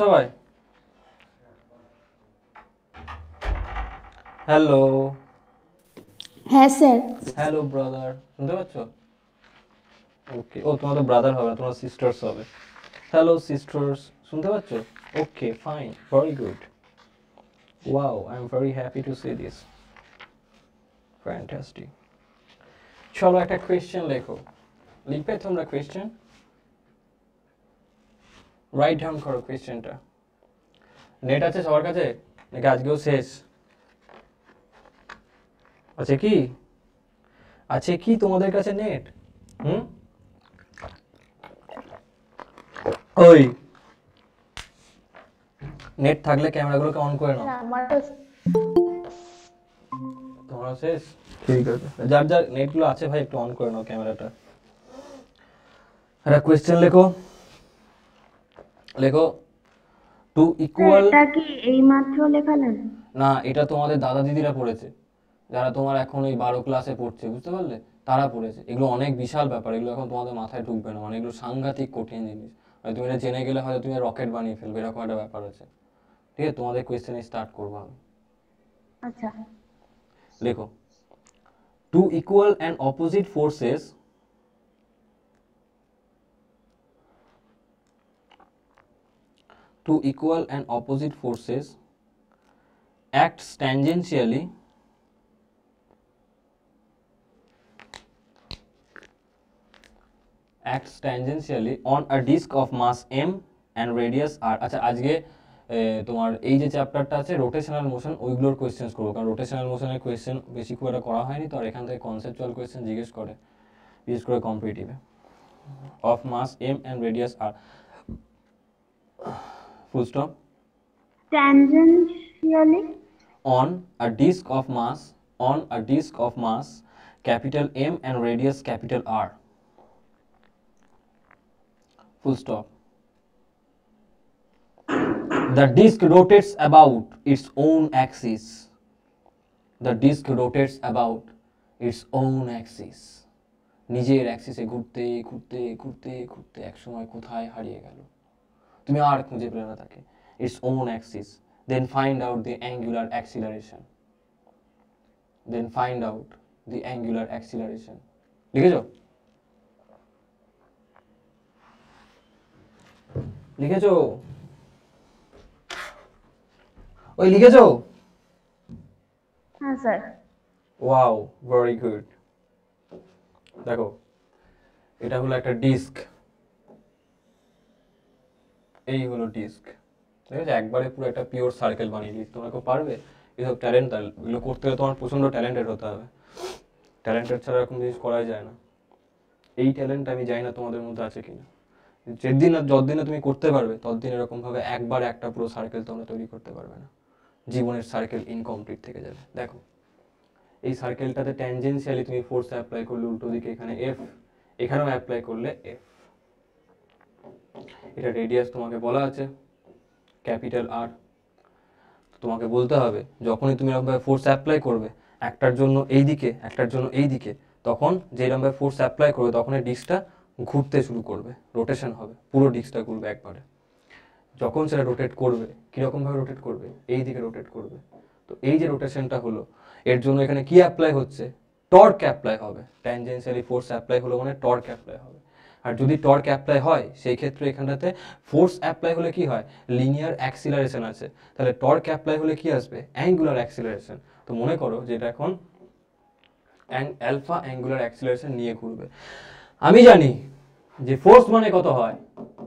সবাই হ্যালো হ্যাঁ sir. Hello brother, শুনতে পাচ্ছ? ওকে, ও তোমার তো ব্রাদার হবে না, তোমার সিস্টার্স হবে। হ্যালো সিস্টার্স, শুনতে পাচ্ছ? Okay fine, very good. Wow, I am very happy to C this. Fantastic. চলো একটা কোয়েশ্চেন লেখো। লিখবে তোমরা কোয়েশ্চেন? রাইট ডাউন করো কোয়েশ্চেনটা। নেট আছে সবার কাছে নাকি আজকেও শেষ? আছে কি? আছে কি তোমাদের কাছে নেট? হুম, ওই নেট থাকলে ক্যামেরাগুলোকে অন করে নাও। আমার তো তোমরা শেষ? ঠিক আছে, যার যার নেটগুলো আছে ভাই একটু অন করে নাও ক্যামেরাটা। একটা কোয়েশ্চেন লেখো। লেখো টু ইকুয়াল। এটা কি এইমাত্র লেখালেন? না, এটা তোমাদের দাদা দিদিরা পড়েছে, যারা তোমার এখন ওই 12 ক্লাসে পড়ছে, বুঝতে পারলে? তারা পড়েছে। এগুলো অনেক বিশাল ব্যাপার, এগুলো এখন তোমাদের মাথায় ঢুকবে না, মানে এগুলো সাংঘাতিক কঠিন জিনিস। মানে তুমি এটা জেনে গেলে হয়তো তুমি রকেট বানিয়ে ফেলবে, এরকম একটা ব্যাপার আছে। ঠিক আছে, তোমাদের কোয়েশ্চেনে স্টার্ট করবো আমি। আচ্ছা। লেখো two equal and opposite forces two equal and opposite forces acts tangentially on a disk of mass m and radius r। আচ্ছা, আজকে তোমার এই যে চ্যাপ্টারটা আছে রোটেশনাল মোশন, ওইগুলোর কোয়েশ্চেন্স করবো, কারণ রোটেশনাল মোশনের কোয়েশ্চেন বেশি খুব একটা করা হয়নি, তো আর এখান থেকে কনসেপচুয়াল কোয়েশ্চেন জিজ্ঞেস করে, বিশেষ করে কম্পিটিটিভে। Of mass m and radius r, full stop. Tangentially on a disk of mass capital M and radius capital R, full stop. The disk rotates about its own axis. The disk rotates about its own axis. নিজের অ্যাক্সিসে ঘুরতে ঘুরতে ঘুরতে ঘুরতে একসময় কোথায় হারিয়ে গেল, তুমি আর খুঁজে পেলে না তাকে। Its own axis. Then find out the angular acceleration. Then find out the angular acceleration. লিখেছো? লিখেছো? ওই লিখেছো? হ্যাঁ স্যার। Wow, very good. দেখো, এটা হলো একটা ডিস্ক, এই হলো ডিস্ক। ঠিক আছে, একবারে পুরো একটা পিওর সার্কেল বানিয়ে দিই। তোমরা কেউ পারবে? এসব ট্যালেন্ট, এগুলো করতে হলে তোমার প্রচন্ড ট্যালেন্টেড হতে হবে। ট্যালেন্টেড ছাড়া এরকম জিনিস করাই যায় না। এই ট্যালেন্ট আমি জানি না তোমাদের মধ্যে আছে কিনা। যেদিন না যতদিন না তুমি করতে পারবে ততদিন এরকম ভাবে একবার একটা পুরো সার্কেল তোমরা তৈরি করতে পারবে না, জীবনের সার্কেল ইনকমপ্লিট থেকে যাবে। দেখো, এই সার্কেলটাতে ট্যানজেনশিয়ালি তুমি ফোর্স অ্যাপ্লাই করলে উল্টো দিকে এখানে এফ, এখানেও অ্যাপ্লাই করলে এফ। এটা রেডিয়াস তোমাকে বলা আছে ক্যাপিটাল আর। তোমাকে বলতে হবে যখনই তুমি এরকমভাবে ফোর্স অ্যাপ্লাই করবে, একটার জন্য এই দিকে একটার জন্য এই দিকে, তখন যে এরকমভাবে ফোর্স অ্যাপ্লাই করবে তখন এই ডিস্কটা ঘুরতে শুরু করবে, রোটেশন হবে, পুরো ডিস্কটা ঘুরবে একবারে। যখন সেটা রোটেট করবে, কীরকমভাবে রোটেট করবে? এই দিকে রোটেট করবে। তো এই যে রোটেশনটা হলো, এর জন্য এখানে কি অ্যাপ্লাই হচ্ছে? টর্ক অ্যাপ্লাই হবে। ট্যানজেনশিয়ালি ফোর্স অ্যাপ্লাই হলো মানে টর্ক অ্যাপ্লাই হবে। আর যদি টর্ক অ্যাপ্লাই হয় সেই ক্ষেত্রে এখানটাতে ফোর্স অ্যাপ্লাই হলে কি হয়? লিনিয়ার অ্যাক্সিলারেশন আছে। তাহলে টর্ক অ্যাপ্লাই হলে কি আসবে? Angular acceleration. তো মনে করো যে এটা এখন অ্যালফা অ্যাঙ্গুলার অ্যাক্সিলারেশন নিয়ে ঘুরবে। আমি জানি যে ফোর্স মানে কত হয়?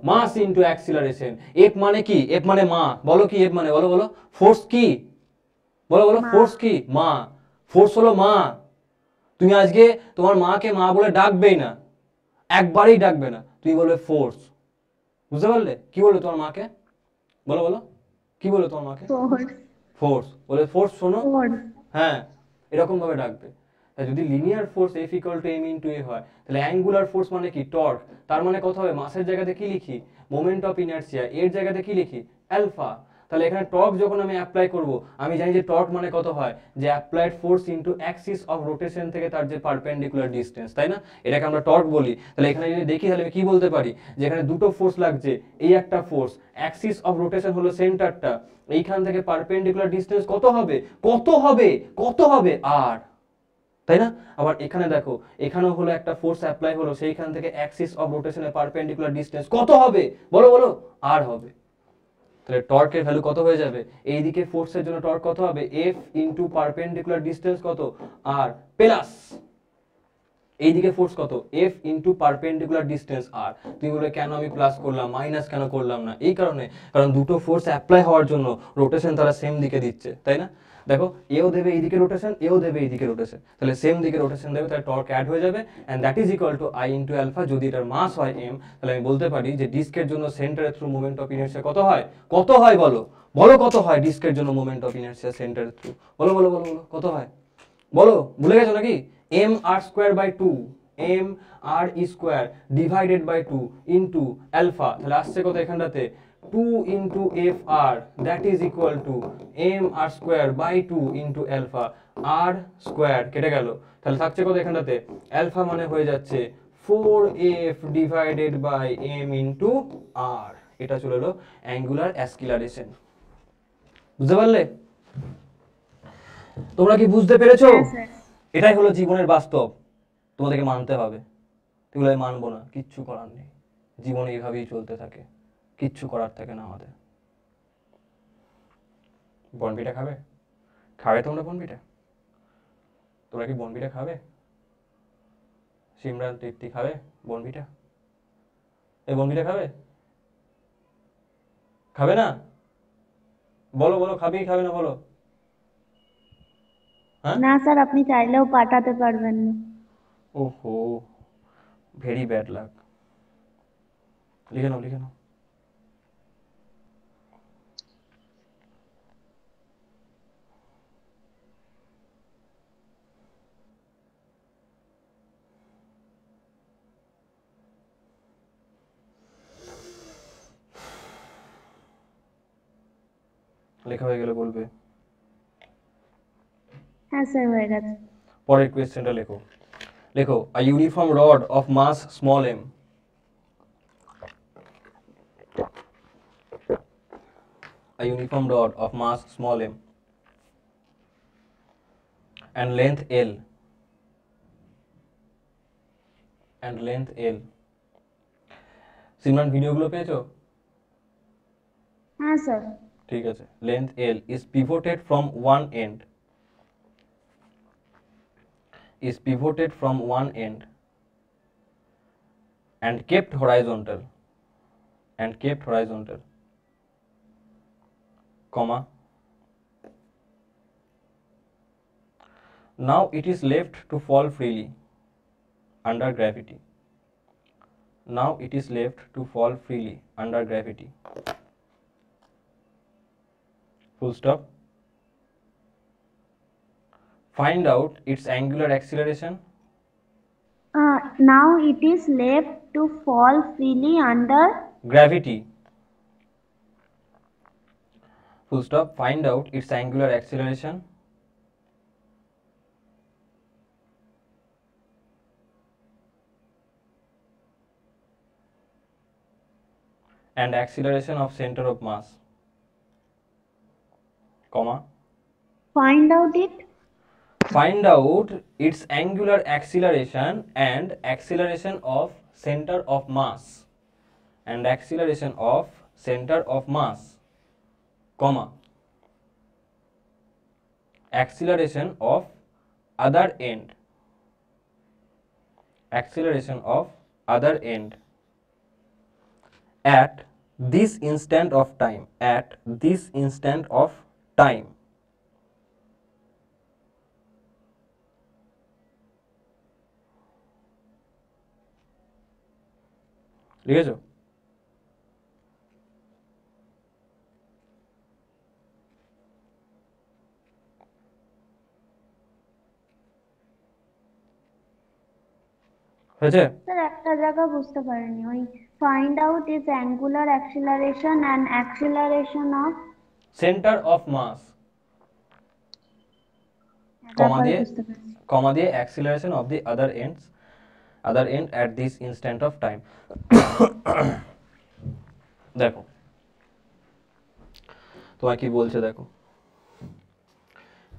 মাস ইনটু অ্যাক্সিলারেশন। এফ মানে কি? এফ মানে মা। বলো কি এফ মানে? বলো বলো। ফোর্স কি? বলো বলো, ফোর্স কি? মা। ফোর্স হলো মা। তুমি আজকে তোমার মাকে মা বলে ডাকবেই না, একবারই ডাকবে না, তুমি বলবে ফোর্স। বুঝতে পারলে? কি বলবে তোমার মাকে? বলো বলো, কি বলবে তোমার মাকে? ফোর্স। ফোর্স বলে, ফোর্স শোনো। ফোর্স। হ্যাঁ, এরকম ভাবে ডাকবে। যদি linear force F equal to M into A হয়, তাহলে অ্যাঙ্গুলার ফোর্স মানে কি? টর্ক। তার মানে কত হবে? মাসের জায়গাতে কি লিখি? Moment of inertia. এর জায়গাতে কি লিখি? অ্যালফা। তাহলে এখানে টর্ক যখন আমি অ্যাপ্লাই করব, আমি জানি যে টর্ক মানে কত হয়, যে applied force into axis of rotation থেকে তার যে পারপেন্ডিকুলার ডিসটেন্স, তাই না? এটাকে আমরা টর্ক বলি। তাহলে এখানে যদি দেখি তাহলে আমি কি বলতে পারি, যে এখানে দুটো ফোর্স লাগছে, এই একটা ফোর্স, অ্যাক্সিস অফ রোটেশন হলো সেন্টারটা, এইখান থেকে পারপেন্ডিকুলার ডিসটেন্স কত হবে, কত হবে, কত হবে, আর, তাই না? আবার এখানে দেখো, এখানেও হলো একটা ফোর্স অ্যাপ্লাই হলো, সেইখান থেকে অ্যাক্সিস অফ রোটেশনের পারপেন্ডিকুলার ডিসটেন্স কত হবে, বলো বলো, আর হবে। তাহলে টর্কের ভ্যালু কত হয়ে যাবে, এইদিকে ফোর্সের জন্য টর্ক কত হবে, এফ ইনটু পারপেন্ডিকুলার ডিসটেন্স কত, আর, প্লাস এইদিকে ফোর্স কত, এফ ইনটু পারপেন্ডিকুলার ডিসটেন্স আর। তুমি বলে কেন আমি প্লাস করলাম, মাইনাস কেন করলাম না? এই কারণে, কারণ দুটো ফোর্স অ্যাপ্লাই হওয়ার জন্য রোটেশন তারা সেম দিকে দিচ্ছে, তাই না? দেখো, এও দেবে এইদিকে রোটেশন, এও দেবে এইদিকে রোটেশন, তাহলে সেম দিকে রোটেশন দেবে, তাহলে টর্ক অ্যাড হয়ে যাবে, and that is equal to I into alpha. যদি এটার মাস হয় এম, তাহলে আমি বলতে পারি যে ডিস্কের জন্য সেন্টারের থ্রু মোমেন্ট অফ ইনার্শিয়া কত হয়, কত হয় বলো, বলো কত হয় ডিস্কের জন্য মোমেন্ট অফ ইনার্শিয়া সেন্টারের থ্রু, বলো বলো বলো বলো, কত হয় বলো, ভুলে গেছো নাকি? M R square by two, M R square divided by two into alpha, তাহলে আসছে কত এখানটাতে, 2 into F R, that is equal to M R square by two into alpha, R square কেটে গেল, তাহলে থাকছে কত এখানটাতে, অ্যালফা মানে হয়ে যাচ্ছে 4f divided by M into R. এটা চলে এলো অ্যাঙ্গুলার অ্যাসকিলারেশন। বুঝতে পারলে? তোমরা কি বুঝতে পেরেছো? হ্যাঁ স্যার। এটাই হলো জীবনের বাস্তব, তোমাদেরকে মানতে হবে। এগুলো আমি মানবো না, কিচ্ছু করার নেই, জীবন এইভাবেই চলতে থাকে, কিচ্ছু করার থাকে না আমাদের। বনপিঠা খাবে? খাবে তোমরা বনপিঠা? তোমরা কি বনপিঠা খাবে? সিমরান, তৃপ্তি খাবে বনপিঠা? এই বনপিঠা খাবে? খাবে না? বলো বলো, খাবে কি খাবে না বলো? হ্যাঁ? না স্যার, আপনি চাইলেও পাঠাতে পারবেন না। ওহো, ভেরি ব্যাড লাক। লিখে নাও লিখে নাও। লেখা হয়ে গেলে বলবে। হ্যাঁ স্যার, হয়ে গেছে। পরের কোয়েশ্চেনটা লেখো। লেখো, a uniform rod of mass small m, a uniform rod of mass small m and length l, and length l, Simran ভিডিওগুলো পেয়েছো? হ্যাঁ স্যার। ঠিক আছে, length l is pivoted from one end, is pivoted from one end and kept horizontal, and kept horizontal, comma, now it is left to fall freely under gravity, now it is left to fall freely under gravity, full stop. Find out its angular acceleration, Now it is left to fall freely under. gravity, full stop. Find out its angular acceleration and acceleration of center of mass, comma, Find out it. find out its angular acceleration and acceleration of center of mass, and acceleration of center of mass, comma, acceleration of other end, acceleration of other end at this instant of time, at this instant of time. লিখেছো? হয়েছে? Sir, একটা জায়গা বুঝতে পারিনি, ওই find out is angular acceleration and acceleration of. Centre of mass তারপরে বুঝতে পারছি। কমা দিয়ে acceleration of the other end at this instant of time. দেখো তোমার কি বলছে, দেখো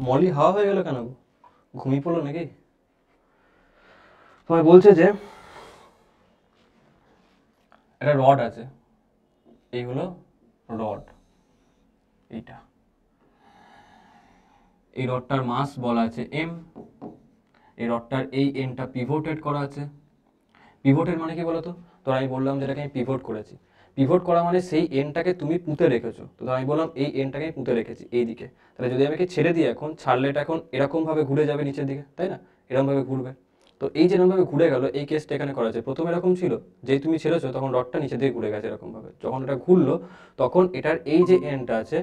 মলি হাওয়া হয়ে গেল কেন গো? ঘুমিয়ে পড়লো নাকি? তোমায় বলছে যে একটা রড আছে, এই হলো রড, এইটা, এই রডটার মাস বলা আছে এম, এই রডটার এই এন্ডটা পিভোটেড করা আছে। পিভোটেড মানে কি বলতো? তো আমি বললাম যেটাকে আমি পিভোট করেছি। পিভোট করা মানে সেই এন্ডটাকে তুমি পুঁতে রেখেছো। তো আমি বললাম এই এন্ডটাকে আমি পুঁতে রেখেছি এই দিকে। তাহলে যদি আমি ছেড়ে দিই, এখন ছাড়লে এটা এখন এরকম ভাবে ঘুরে যাবে নিচের দিকে, তাই না? এরকম ভাবে ঘুরবে। তো এই যেরকম ভাবে ঘুরে গেল, এই কেসটা এখানে করা আছে। প্রথমে এরকম ছিল, যেই তুমি ছেড়েছো তখন রডটা নিচে দিকে ঘুরে গেছে এরকম ভাবে। যখন এটা ঘুরলো তখন এটার এই যে এন্ডটা আছে,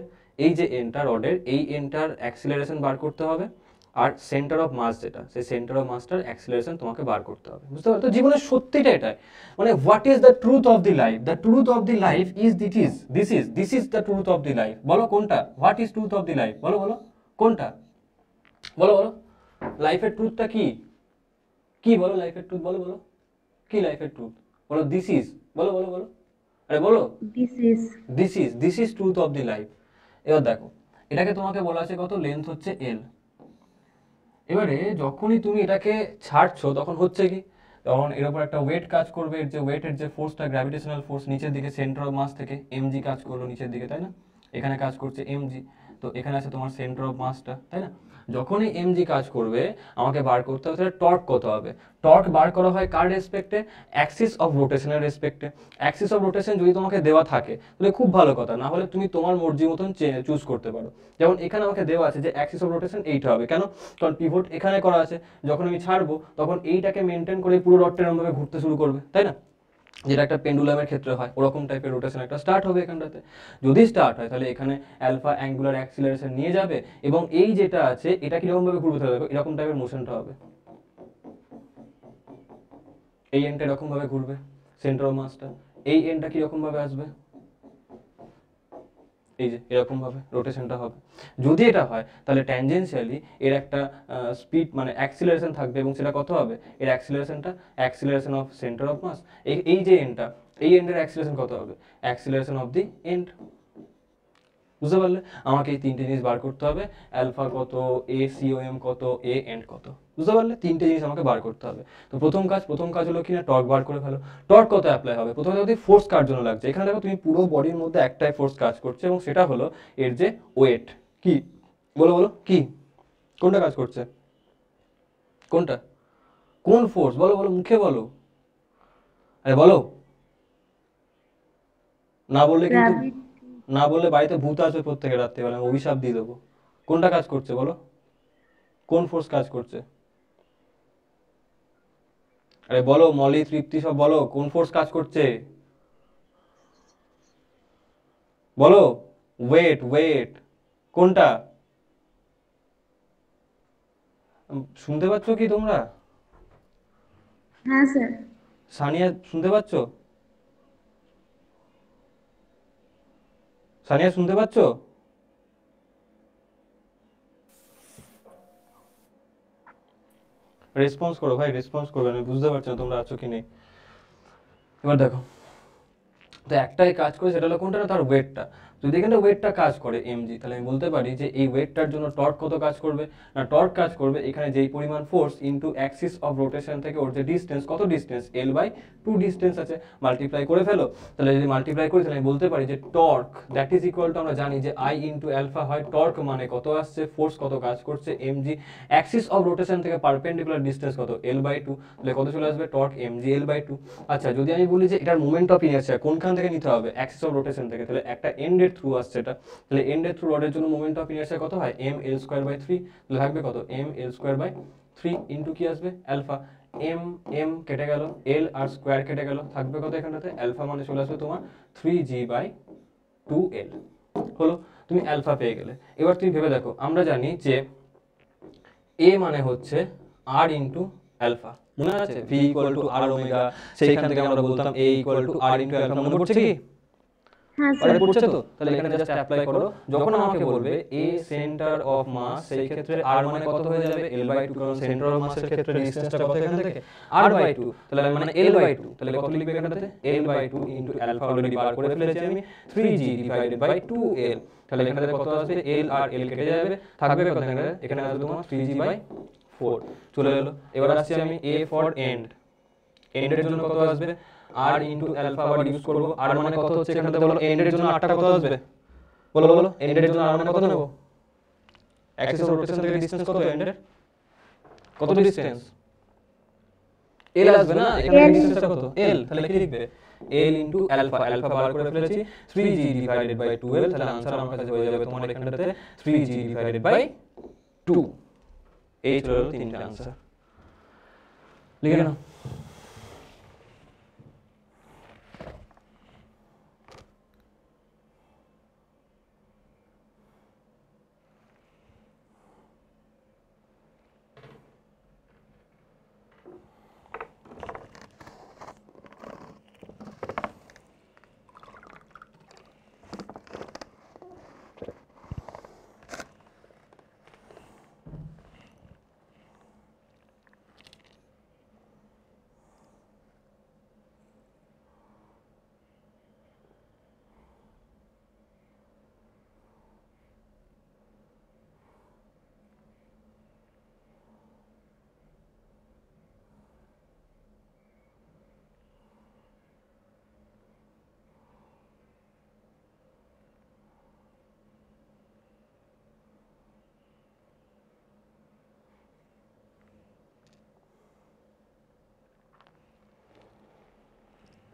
এই যে এন্ডটা রডের, এই এন্ডটার অ্যাক্সিলারেশন বার করতে হবে, আর সেন্টার অফ মাস যেটা, সেই সেন্টার অফ মাসটার অ্যাক্সিলারেশন তোমাকে বার করতে হবে। বুঝতে পারছো? তো জীবনের সত্যিটা এটাই, মানে what is the truth of the life? The truth of the life is this is the truth of the life. বলো কোনটা? What is truth of the life? বলো বলো কোনটা? বলো বলো, লাইফের ট্রুথটা কি? কি বলো লাইফের ট্রুথ? বলো বলো, কি লাইফের ট্রুথ? বলো দিস ইজ, বলো বলো বলো, আরে বলো this is truth of the life. এবার দেখো, এটাকে তোমাকে বলা আছে কত, লেন্থ হচ্ছে এল। এবারে যখনই তুমি এটাকে ছাড়ছো তখন হচ্ছে কি, তখন এর উপর একটা ওয়েট কাজ করবে, এর যে ওয়েটের যে ফোর্সটা, গ্র্যাভিটেশনাল ফোর্স নিচের দিকে, সেন্টার অফ মাস থেকে এমজি কাজ করলো নিচের দিকে, তাই না? এখানে কাজ করছে এমজি, তো এখানে আছে তোমার সেন্টার অফ মাসটা, তাই না? যখনই এমজি কাজ করবে আমাকে বার করতে হবে তাহলে টর্ক কত হবে। টর্ক বার করা হয় কার রেসপেক্টে? অ্যাক্সিস অফ রোটেশনের রেসপেক্টে। অ্যাক্সিস অফ রোটেশন যদি তোমাকে দেওয়া থাকে তাহলে খুব ভালো কথা, না হলে তুমি তোমার মর্জি মতন চুজ করতে পারো। যেমন এখানে আমাকে দেওয়া আছে যে অ্যাক্সিস অফ রোটেশন এইটা হবে, কেন? কারণ পিভট এখানে করা আছে, যখন আমি ছাড়বো তখন এইটাকে মেনটেন করে পুরো রডটা এরকমভাবে ঘুরতে শুরু করবে, তাই না? যেটা একটা পেন্ডুলামের ক্ষেত্রে হয়, ওরকম টাইপের রোটেশন একটা স্টার্ট হবে এখানটাতে। যদি স্টার্ট হয় তাহলে এখানে অ্যালফা অ্যাঙ্গুলার অ্যাক্সিলারেশন নিয়ে যাবে, এবং এই যেটা আছে এটা কিরকম ভাবে ঘুরবে, থাকবে এরকম টাইপের মোশনটা হবে, এই এন্ডটা এরকম ভাবে ঘুরবে সেন্টার অফ মাসটা, এই এন্ডটা কিরকম ভাবে আসবে, এই যে এরকম ভাবে রোটেশনটা হবে। যদি এটা হয় তাহলে ট্যানজেনশিয়ালি এর একটা স্পিড মানে অ্যাক্সিলারেশন থাকবে, এবং সেটা কত হবে? এর অ্যাক্সিলারেশনটা acceleration of centre of mass, এই যে এন্ডটা, এই এন্ডের অ্যাক্সিলারেশন কত হবে? Acceleration of the end. বুঝতে পারলে? আমাকে এই তিনটে জিনিস বার করতে হবে, অ্যালফা কত, এ সিওএম কত, এ এন্ড কত। বুঝতে পারলে? তিনটে জিনিস আমাকে বার করতে হবে। তো প্রথম কাজ হলো কি না, টর্ক বার করে ফেলো। টর্ক কত অ্যাপ্লাই হবে? প্রথমে যদি ফোর্স কার জন্য লাগছে, এখানে দেখো তুমি পুরো বডির মধ্যে একটাই ফোর্স কাজ করছে, এবং সেটা হলো এর যে ওয়েট। কি বলো বলো, কি কোনটা কাজ করছে? কোনটা? কোন ফোর্স? বলো বলো, মুখে বলো, আরে বলো। না বললে কিন্তু, না বললে বাড়িতে ভূত আসবে প্রত্যেকে রাত্রিবেলা, আমি অভিশাপ দিয়ে দেবো। কোনটা কাজ করছে বলো? কোন ফোর্স কাজ করছে? আরে বলো, মলি তৃপ্তি সব বলো, কোন ফোর্স কাজ করছে? বলো। ওয়েট ওয়েট, কোনটা? শুনতে পাচ্ছ কি তোমরা? হ্যাঁ স্যার। সানিয়া শুনতে পাচ্ছ? সানিয়া শুনতে পাচ্ছ? রেসপন্স করো ভাই, রেসপন্স করবে, আমি বুঝতে পারছি না তোমরা আছো কি নেই। এবার দেখো, তো একটাই কাজ করে, সেটা হলো কোনটা না, তার ওয়েটটা। যদি এখানে ওয়েটটা কাজ করে এমজি, তাহলে আমি বলতে পারি যে এই ওয়েটটার জন্য টর্ক কত কাজ করবে না, টর্ক কাজ করবে এখানে যেই পরিমাণ force into axis of rotation থেকে ওর যে ডিসটেন্স, কত ডিসটেন্স, এল বাই 2 ডিসটেন্স আছে, মাল্টিপ্লাই করে ফেলো। তাহলে যদি মাল্টিপ্লাই করি তাহলে আমি বলতে পারি যে torque that is equal two, আমরা জানি যে আই ইনটু অ্যালফা হয়, টর্ক মানে কত আসছে, ফোর্স কত কাজ করছে এমজি, অ্যাক্সিস অফ রোটেশন থেকে পারপেন্ডিকুলার ডিসটেন্স কত, এল বাই 2, তাহলে কত চলে আসবে, টর্ক এমজি এল বাই 2। আচ্ছা, যদি আমি বলি যে এটার মোমেন্ট অফ ইনার্শিয়া কোনখান থেকে নিতে হবে, অ্যাক্সিস অফ রোটেশন থেকে, তাহলে একটা এন্ডের থ্রু আসছে এটা, তাহলে এন্ডের থ্রু রডের জন্য মোমেন্ট অফ ইনার্শিয়া কত হয়, এম এল স্কোয়ার বাই 3, তাহলে থাকবে কত, M L square by 3 into কি আসবে, অ্যালফা। এম এম কেটে গেল, এল আর স্কোয়ার কেটে গেল, থাকবে কত এখানটাতে, অ্যালফা মানে চলে আসবে তোমার 3g বাই 2l। হলো, তুমি অ্যালফা পেয়ে গেলে। এবার তুমি ভেবে দেখো, আমরা জানি যে এ মানে হচ্ছে আর ইন্টু অ্যালফা, মনে আছে V equal to R omega, সেইখান থেকে আমরা বলতাম A equal to R into alpha, মনে পড়ছে কি? হ্যাঁ পারে স্যার। পড়ছে তো, তাহলে এখানে জাস্ট অ্যাপ্লাই করো। যখন আমাকে বলবে এ সেন্টার অফ মাস, সেই ক্ষেত্রে আর মানে কত হয়ে যাবে, L/2, কারণ সেন্টার অফ মাসের ক্ষেত্রে ডিসটেন্সটা কত এখান থেকে, R/2, তাহলে আমি মানে L/2, তাহলে কত লিখবে এখানটাতে, L/2 ইনটু আলফা অলরেডি বার করে ফেলেছি আমি, 3g ডিভাইডেড বাই 2l, তাহলে এখানে কত আসবে, L আর L কেটে যাবে, থাকবে কত এখানে, এখানে আসবে তোমার 3g/4 চলে এলো। এবার আসছি আমি A ফর এন্ড, এন্ডের জন্য কত আসবে, r ইনটু আলফা আবার ইউজ করব, r মানে কত হচ্ছে এখানে বলো, এন্ডের জন্য r টা কত আসবে, বলো বলো, এন্ডের জন্য r মানে কত নেব, অ্যাক্সিস অফ রোটেশন থেকে ডিসটেন্স কত এন্ডের, কত ডিসটেন্স, l আসবে না, এখানে ডিসটেন্সটা কত, l, তাহলে কি লিখবে, l ইনটু আলফা, আলফা বার করে ফেলেছি, 3g ডিভাইডেড বাই 12, তাহলে आंसर আমার কাছে হয়ে যাবে তোমার এখানটাতে 3g ডিভাইডেড বাই 2। এই চলে এলো তিনটা आंसर, লিখে নাও।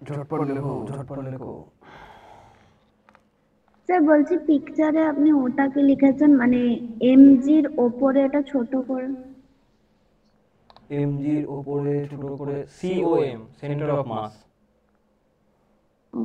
ঝটপট লেখো, ঝটপট লেখো। স্যার বলছি পিকচারে আপনি ওটাকে লিখেছেন মানে এমজির ওপরে এটা ছোট করে। এমজির উপরে ছোট করে COM, সেন্টার অফ মাস। ও,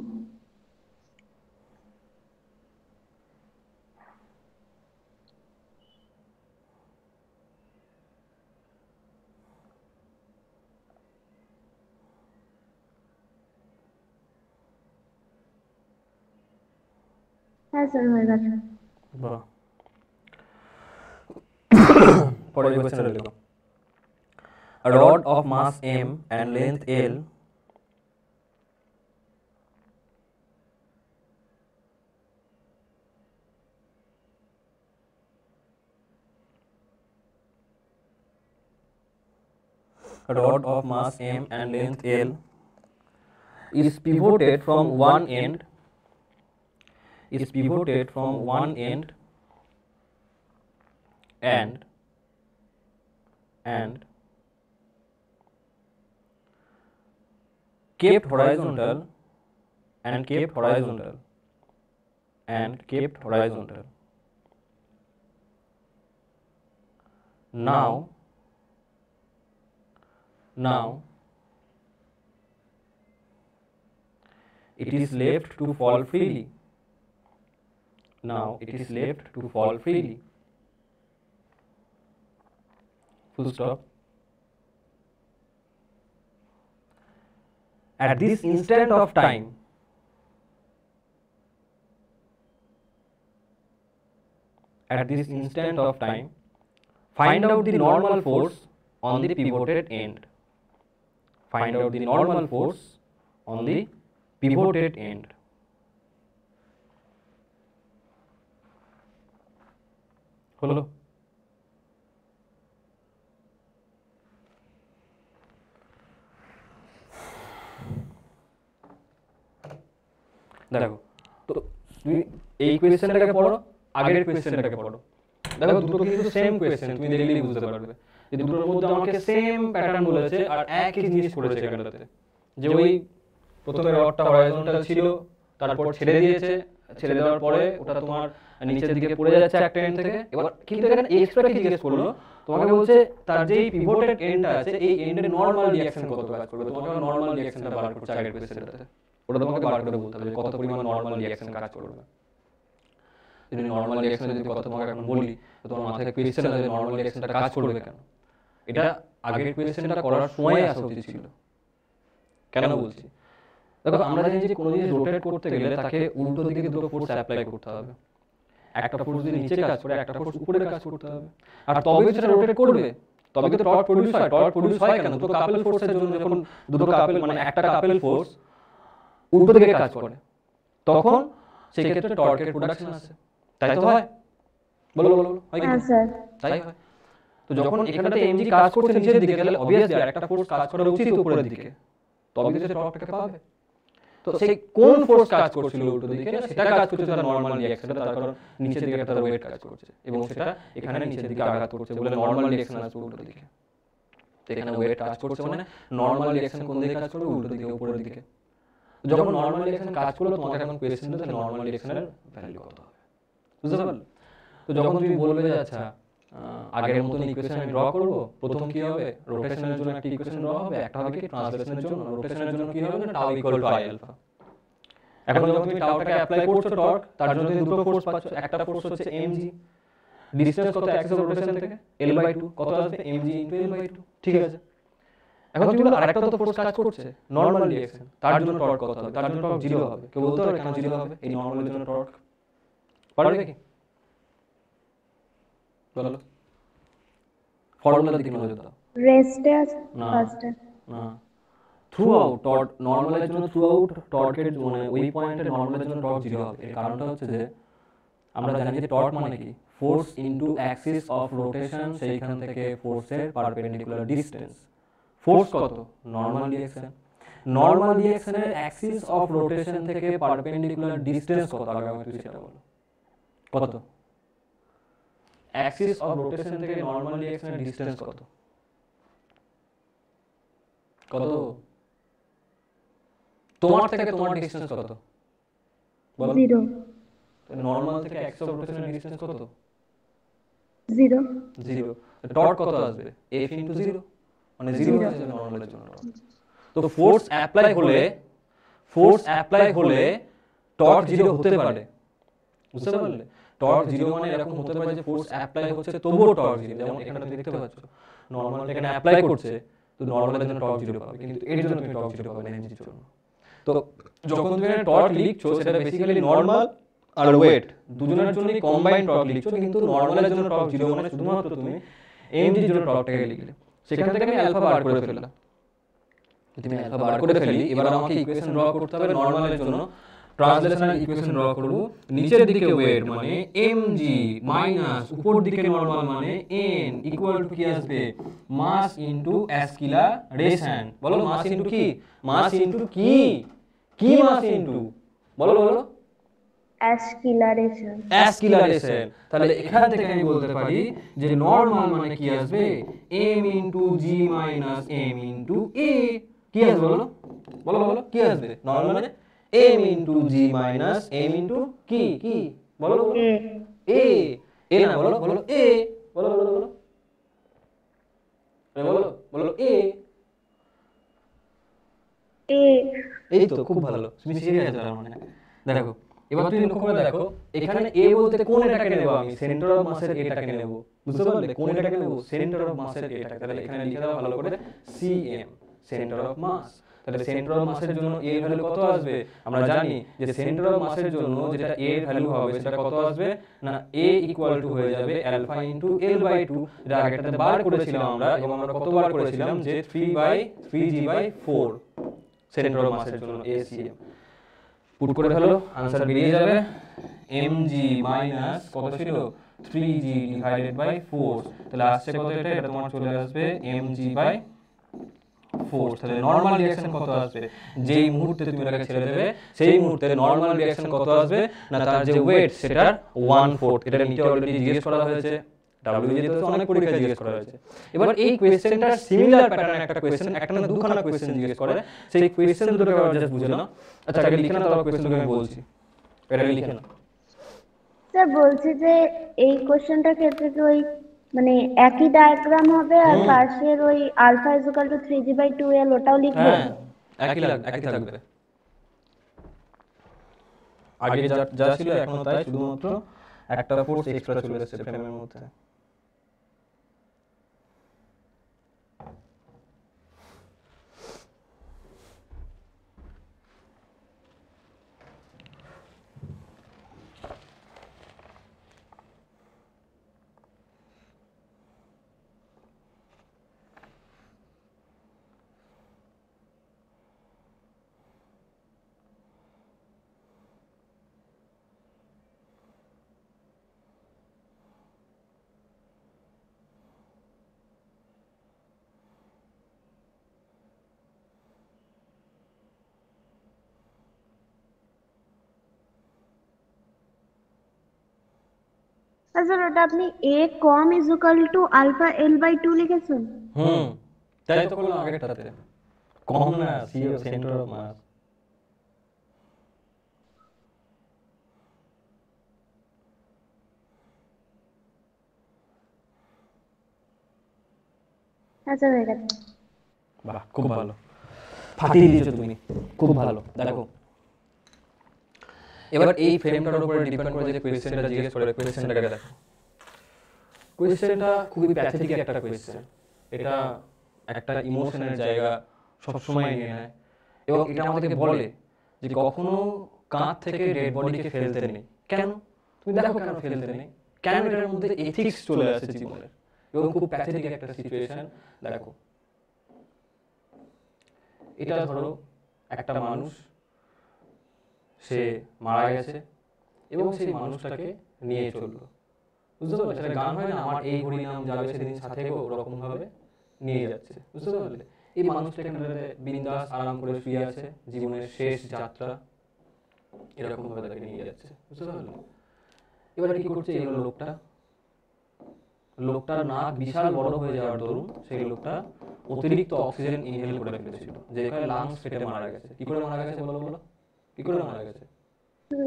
হ্যাঁ স্যার হয়ে গেছে। বাহ, পরের কোশ্চেনটা লিখো। A rod of mass m and length l a rod of mass m and length l is pivoted from one end, is pivoted from one end and kept horizontal and kept horizontal and kept horizontal. Now it is left to fall freely. Now it is left to fall freely. Full stop. At this instant of time, at this instant of time, find out the normal force on the pivoted end. Find out the normal force on the pivoted end. হলো? দেখো তো তুমি এই কোয়েশ্চেনটাকে পড়ো, আগের কোয়েশ্চেনটাকে পড়ো, দেখো দুটো কিন্তু সেম কোয়েশ্চেন, তুমি দেখলেই বুঝতে পারবে যে দুটোর মধ্যে আমাকে সেম প্যাটার্ন বলেছে আর একই জিনিস করেছে এখানটাতে, যে ওই প্রথমে রডটা হরাইজন্টাল ছিল, তারপর ছেড়ে দিয়েছে, ছেড়ে দেওয়ার পরে ওটা তোমার নিচের দিকে পড়ে যাচ্ছে একটা এন্ড থেকে। এবার কিন্তু এখানে এক্সট্রা কি জিজ্ঞেস করলো, তোমাকে বলছে তার যে পিভটেড এন্ডটা আছে এই এন্ডের নরমাল রিঅ্যাকশন কত কাজ করবে, তোমাকে নরমাল রিঅ্যাকশনটা বার করতে আগের কোয়েশ্চেনটাতে, ওটা তোমাকে বার করে বলতে হবে কত পরিমাণ নরমাল রিঅ্যাকশন কাজ করবে। যদি নরমাল রিঅ্যাকশনের যদি কথা তোমাকে এখন বলি, তো তোমার মাথায় কোয়েশ্চেন আছে নরমাল রিঅ্যাকশনটা কাজ করবে কেন, এটা আগের কোয়েশ্চেনটা করার সময় আসা উচিত ছিল। কেন বলছি, দেখো আমরা জানি যে কোনো জিনিস রোটেট করতে গেলে তাকে উল্টো দিকে দুটো ফোর্স অ্যাপ্লাই করতে হবে। একটা ফোর্স যদি নিচে কাজ করে, একটা ফোর্স উপরে কাজ করতে হবে, আর তবে সেটা রোটেট করবে, তবে তো টর্ক প্রডিউস হয়। টর্ক প্রডিউস হয় কেন? দুটো কাপেল ফোর্সের জন্য, যখন দুটো কাপেল মানে একটা কাপেল ফোর্স উল্টো দিকে কাজ করে, তখন সেই ক্ষেত্রে টর্কের প্রোডাকশন আসে। তাই তো হয়? বলো বলো বলো, হয় কি হ্যাঁ স্যার। তাই হয়। তো যখন এখানেতে এমজি কাজ করছে নিচের দিকে, তাহলে অবভিয়াসলি আরেকটা ফোর্স কাজ করা উচিত উপরের দিকে, তবে তো সে টর্কটাকে পাবে। তো সেই কোন ফোর্স কাজ করছিল উল্টো দিকে, সেটা কাজ করছে তার নরমাল রিঅ্যাকশনে, তার কারণ নিচের দিকে তার ওয়েট কাজ করছে এবং সেটা এখানে নিচের দিকে আঘাত করছে বলে নরমাল রিঅ্যাকশন আসবে উল্টো দিকে। তো এখানে ওয়েট কাজ করছে মানে নরমাল রিঅ্যাকশন কোন দিকে কাজ করবে? উল্টো দিকে, উপরের দিকে। যখন নরমাল রিঅ্যাকশন কাজ করলো, তোমাকে এখন কোয়েশ্চেন দিতে নরমাল রিঅ্যাকশনের ভ্যালু কত হবে, বুঝতে পারলে? তো যখন তুমি বলবে যে আচ্ছা আগের মতন ইকুয়েশন আমি ড্র করব, প্রথম কি হবে, রোটেশনের জন্য একটা ইকুয়েশন ড্র হবে, একটা হবে কি ট্রান্সলেশনের জন্য। রোটেশনের জন্য কি হবে না, tau equal to I alpha. এখন যখন তুমি টাউটাকে অ্যাপ্লাই করছো টর্ক, তার জন্য তুমি দুটো ফোর্স পাচ্ছ। একটা ফোর্স হচ্ছে mg, ডিসটেন্স কত অ্যাক্সিস অফ রোটেশন থেকে, l/2, কত আসবে mg * l/2, ঠিক আছে। এখন তুমি বলো আরেকটা তো ফোর্স কাজ করছে, নরমাল রিঅ্যাকশন, তার জন্য টর্ক কত হবে? তার জন্য টর্ক 0 হবে। কেউ বলতে পারে কেন 0 হবে এই নরমালের জন্য টর্ক? পারবে কি? বলো, ফর্মুলার দিকে নজর দাও। রেস্টে না ফার্স্টে। না, থ্রু আউট টর্ক নরমালের জন্য, থ্রু আউট টর্কের মানে ওই পয়েন্টে নরমালের জন্য টর্ক 0 হবে। এর কারণটা হচ্ছে যে আমরা জানি যে টর্ক মানে কি, force into axis of rotation, সেইখান থেকে ফোর্সের পারপেন্ডিকুলার ডিসটেন্স। ফোর্স কত? Normal reaction. নরমাল রিঅ্যাকশনের অ্যাক্সিস অফ রোটেশন থেকে পারপেন্ডিকুলার ডিসটেন্স কত? আগে আমাকে তুই সেটা বলো, কত? অ্যাক্সিস অফ রোটেশন থেকে নরমাল রিঅ্যাকশনের ডিসটেন্স কত? কত? তোমার থেকে তোমার ডিসটেন্স কত বলো? 0 নরমাল থেকে অ্যাক্সিস অফ রোটেশনের ডিসটেন্স কত? 0 0। টর্ক কত আসবে? F * 0, মানে 0 আসবে নরমালের জন্য টর্ক। তো ফোর্স অ্যাপ্লাই হলে টর্ক 0 হতে পারে, বুঝতে পারলে? টর্ক 0 মানে এরকম হতে পারে যে ফোর্স অ্যাপ্লাই হচ্ছে তবুও টর্ক 0, যেমন এখানে তুমি দেখতে পাচ্ছ নরমাল এখানে অ্যাপ্লাই করছে, তো নরমালের জন্য টর্ক 0 পাবে, কিন্তু এর জন্য তুমি টর্ক 0 পাবে না এমজির জন্য। তো যখন তুমি এখানে টর্ক লিখছো, সেটা বেসিক্যালি নরমাল আর ওয়েট দুজনের জন্যই কম্বাইন্ড টর্ক লিখছো, কিন্তু নরমালের জন্য টর্ক 0 মানে শুধুমাত্র তুমি এমজির জন্য টর্কটাকে লিখলে। সেখান থেকে আমি আলফা বার করে ফেললাম। তুমি আলফা বার করে ফেলি, এবার আমাকে ইকুয়েশন ড্র করতে হবে নরমালের জন্য। ট্রান্সলেশনাল ইকুয়েশন ড্র করব। নিচের দিকে ওয়েট মানে mg মাইনাস উপর দিকে নরমাল মানে n ইকুয়াল টু কি আসবে, মাস ইনটু অ্যাসকিলারেশন। বলো মাস ইনটু কি, মাস ইনটু কি, কি মাস ইনটু, বলো বলো, অ্যাসকিলারেশন। তাহলে এখান থেকে আমি বলতে পারি যে নরমাল মানে কি আসবে, m into g minus m into a। কি আসবে বলো বলো বলো, কি আসবে নরমাল মানে m into g minus m into কি, কি বলো বলো, a। a না, বলো বলো a, বলো বলো বলো, বলো বলো a। এই তো খুব ভালো, তুমি সিরিয়াস তার মানে। দেখো এবার তুমি লক্ষ্য করে দেখো, এখানে a বলতে কোন এটাকে নেব আমি, সেন্টার অফ মাসের এটাকে নেব, বুঝতে পারলে? কোন এটাকে নেব, সেন্টার অফ মাসের এটাকে। তাহলে এখানে লিখে দাও ভালো করে cm, সেন্টার অফ মাস। তাহলে সেন্টার অফ মাসের জন্য a এর ভ্যালু কত আসবে? আমরা জানি যে সেন্টার অফ মাসের জন্য যেটা a এর ভ্যালু হবে সেটা কত আসবে না, a ইকুয়াল টু হয়ে যাবে আলফা ইনটু l/2, যেটা আগেরটাতে বার করেছিলাম আমরা, এবং আমরা কত বার করেছিলাম যে 3g/4 সেন্টার অফ মাসের জন্য acm। পুট করে ফেলো, आंसर বেরিয়ে যাবে mg মাইনাস কত ছিল, 3g ডিভাইডেড বাই 4। তাহলে আসছে কত, এটা তোমার চলে আসবে mg/4। তাহলে নরমাল রিঅ্যাকশন কত আসবে, যেই মুহূর্তে তুমি এটাকে ছেড়ে দেবে সেই মুহূর্তে নরমাল রিঅ্যাকশন কত আসবে না, তার যে ওয়েট সেটার 1/4। এটা নিচে অলরেডি জিজ্ঞেস করা হয়েছে, ডাব্লিউজি তো অনেক পরীক্ষায় জিজ্ঞেস করা হয়েছে। এবার এই কোশ্চেনটার সিমিলার প্যাটার্ন একটা কোশ্চেন, একটা না দুখানা কোশ্চেন জিজ্ঞেস করে, সেই কোশ্চেন দুটোকে আবার জাস্ট বুঝে নাও। আচ্ছা আগে লিখে নাও, তারপর কোশ্চেনটাকে আমি বলছি, এটা লিখে নাও। স্যার বলছি যে এই কোশ্চেনটার ক্ষেত্রে কি ওই মানে একই ডায়াগ্রাম হবে আর পাশের ওই আলফা ইকুয়াল টু 3g/2l ওটাও লিখবো? হ্যাঁ একই থাকবে, আগে যা যা ছিল এখনো তাই, শুধুমাত্র একটা ফোর্স এক্সট্রা চলে এসেছে ফ্রেমের মধ্যে। আর স্যার ওটা আপনি a com is equal to alpha L by 2 লিখেছেন? হুম, তাই তো করলাম আগেরটাতে। কম না, সি সেন্টার অফ মাস। হ্যাঁ স্যার হয়ে গেছে। বাহ, খুব ভালো, ফাটিয়ে দিয়েছো তুমি, খুব ভালো। দেখো এবার এই ফ্রেমটার উপরে ডিপেন্ড করে যে কোয়েশ্চেনটা জিজ্ঞেস করে, কোয়েশ্চেনটাকে দেখো। কোয়েশ্চেনটা খুবই প্যাথেটিক একটা কোয়েশ্চেন। এটা একটা ইমোশনের জায়গা সবসময় নিয়ে নেয়, এবং এটা আমাদেরকে বলে যে কখনো কাঁধ থেকে ডেড বডিকে ফেলতে নেই। কেন? তুমি দেখো কেন ফেলতে নেই, কেন এটার মধ্যে এথিক্স চলে আসে জীবনের, এবং খুব প্যাথেটিক একটা সিচুয়েশন। দেখো এটা ধরো একটা মানুষ, সে মারা গেছে এবং সেই মানুষটাকে নিয়ে চললো, বুঝতে পারলে? সেটা গান হয় না, আমার এই হরিনাম যাবে সেদিন সাথে গো, ওরকম ভাবে নিয়ে যাচ্ছে, বুঝতে পারলে? এই মানুষটা এখানে বিন্দাস আরাম করে শুয়ে আছে, জীবনের শেষ যাত্রা এরকম ভাবে তাকে নিয়ে যাচ্ছে, বুঝতে পারলে? এবারে কি করছে এই লোকটা, লোকটার নাক বিশাল বড় হয়ে যাওয়ার দরুন সেই লোকটা অতিরিক্ত অক্সিজেন ইনহেল করে ফেলেছিল, যে কারণে লাংস ফেটে মারা গেছে। কি করে মারা গেছে বলো বলো, কি করে মারা গেছে?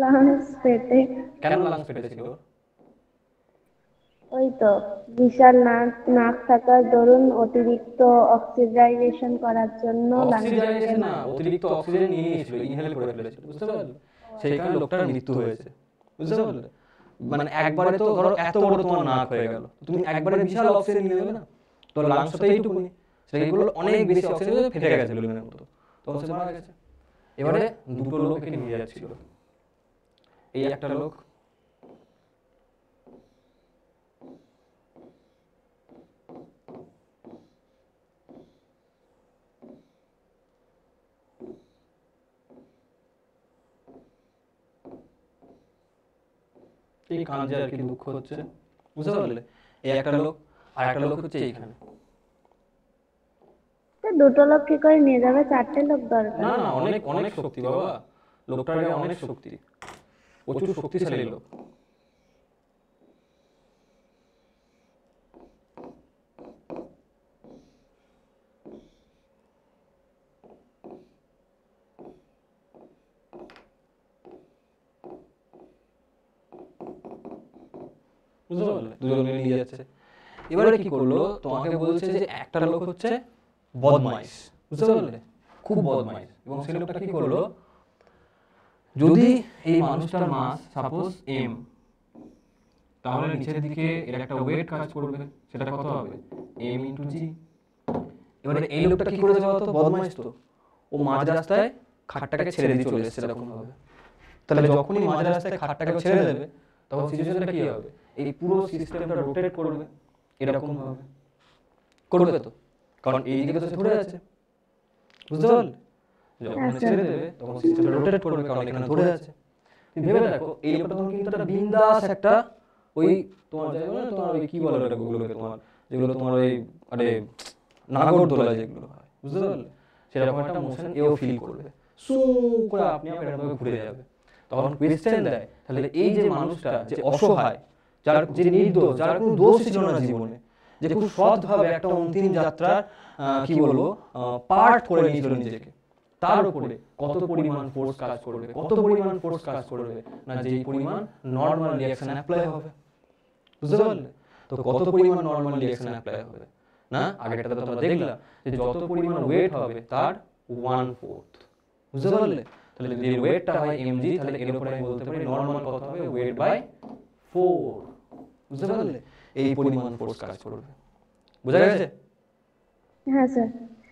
লাংস পেটে। কেন লাংস ফেটেছিল? ওই তো বিশাল নাক নাক থাকার দরুন অতিরিক্ত অক্সিডাইজেশন করার জন্য লাংস পেটে অক্সিজেন না, অতিরিক্ত অক্সিজেন নিয়ে নিয়েছিল, ইনহেল করে ফেলেছিল, বুঝতে পারলে? সেই কারণে লোকটার মৃত্যু হয়েছে, বুঝতে পারলে? মানে একবারে তো ধরো এত বড় তোমার নাক হয়ে গেল, তুমি একবারে বিশাল অক্সিজেন নিয়ে নেবে না, তো লাংসটা তো এইটুকুনি, সেইগুলো অনেক বেশি অক্সিজেন ফেটে গেছে বেলুনের মতো, তখন সে মারা গেছে। এবারে দুটো লোক একে নিয়ে যাচ্ছিল, এই একটা লোক এই কাঁদছে আর কি, দুঃখ হচ্ছে, বুঝতে পারলে? এই একটা লোক, আর একটা লোক হচ্ছে এইখানে। তো দুটো লোক কি করে নিয়ে যাবে? চারটে লোক দরকার। না না, অনেক অনেক শক্তি বাবা, লোকটার গায়ে অনেক শক্তি, প্রচুর শক্তিশালী লোক। বুঝতে পারলে? দুজন মিলে নিয়ে যাচ্ছে। এবারে কি করলো, তোমাকে বলছে যে একটা লোক হচ্ছে বদমাইশ, বুঝতে পারলে? খুব বদমাইশ। এবং সেই লোকটা কি করলো, যদি এই মানুষটার মাস সাপোজ এম, তাহলে নিচের দিকে এর একটা ওয়েট কাজ করবে, সেটা কত হবে? এম ইন্টু জি। এবারে এই লোকটা কি করেছে বলতো, বদমাইশ তো, ও মাঝ রাস্তায় খাটটাকে ছেড়ে দিয়ে চলে এসেছে এরকম ভাবে। তাহলে যখনই মাঝ রাস্তায় খাটটাকে ছেড়ে দেবে, তখন সিচুয়েশনটা কি হবে? এই পুরো সিস্টেমটা রোটেট করবে এরকম ভাবে, করবে তো, কারণ এই দিকে তো সে ধরে আছে, বুঝতে পারলে? যখন ছেড়ে দেবে তখন সিস্টেমটা রোটেট করবে, কারণ এখানে ধরে আছে। তুমি ভেবে দেখো, এই লোকটা তখন কিন্তু একটা বিন্দাস একটা ওই তোমার যেগুলো না, তোমার ওই কি বলে ওটা গুলোকে, তোমার যেগুলো তোমার ওই আরে নাগরদোলা যেগুলো হয়, বুঝতে পারলে? সেরকম একটা মোশন এও ফিল করবে, সু করে আপনি এরকম ঘুরে যাবে। তখন কোয়েশ্চেন দেয়, তাহলে এই যে মানুষটা যে অসহায়, যার যে নির্দোষ, যার কোনো দোষ ছিল না জীবনে, যে খুব সৎভাবে একটা অন্তিম যাত্রার কি বলবো পার্ট করে নিয়েছিল নিজেকে, তার উপরে কত পরিমাণ ফোর্স কাজ করবে, কত পরিমাণ ফোর্স কাজ করবে না, যেই পরিমাণ নর্মাল রিঅ্যাকশন অ্যাপ্লাই হবে, বুঝতে পারলে? তো কত পরিমাণ নর্মাল রিঅ্যাকশন অ্যাপ্লাই হবে না, আগেরটাতে তোমরা দেখলা যে যত পরিমাণ ওয়েট হবে তার 1/4, বুঝতে পারলে? তাহলে যদি ওয়েটটা হয় mg, তাহলে এর উপরে আমি বলতে পারি নর্মাল কত হবে, ওয়েট বাই 4, বুঝতে পারলে? এই পরিমাণ ফোর্স কাজ করবে, বুঝা গেছে? হ্যাঁ স্যার।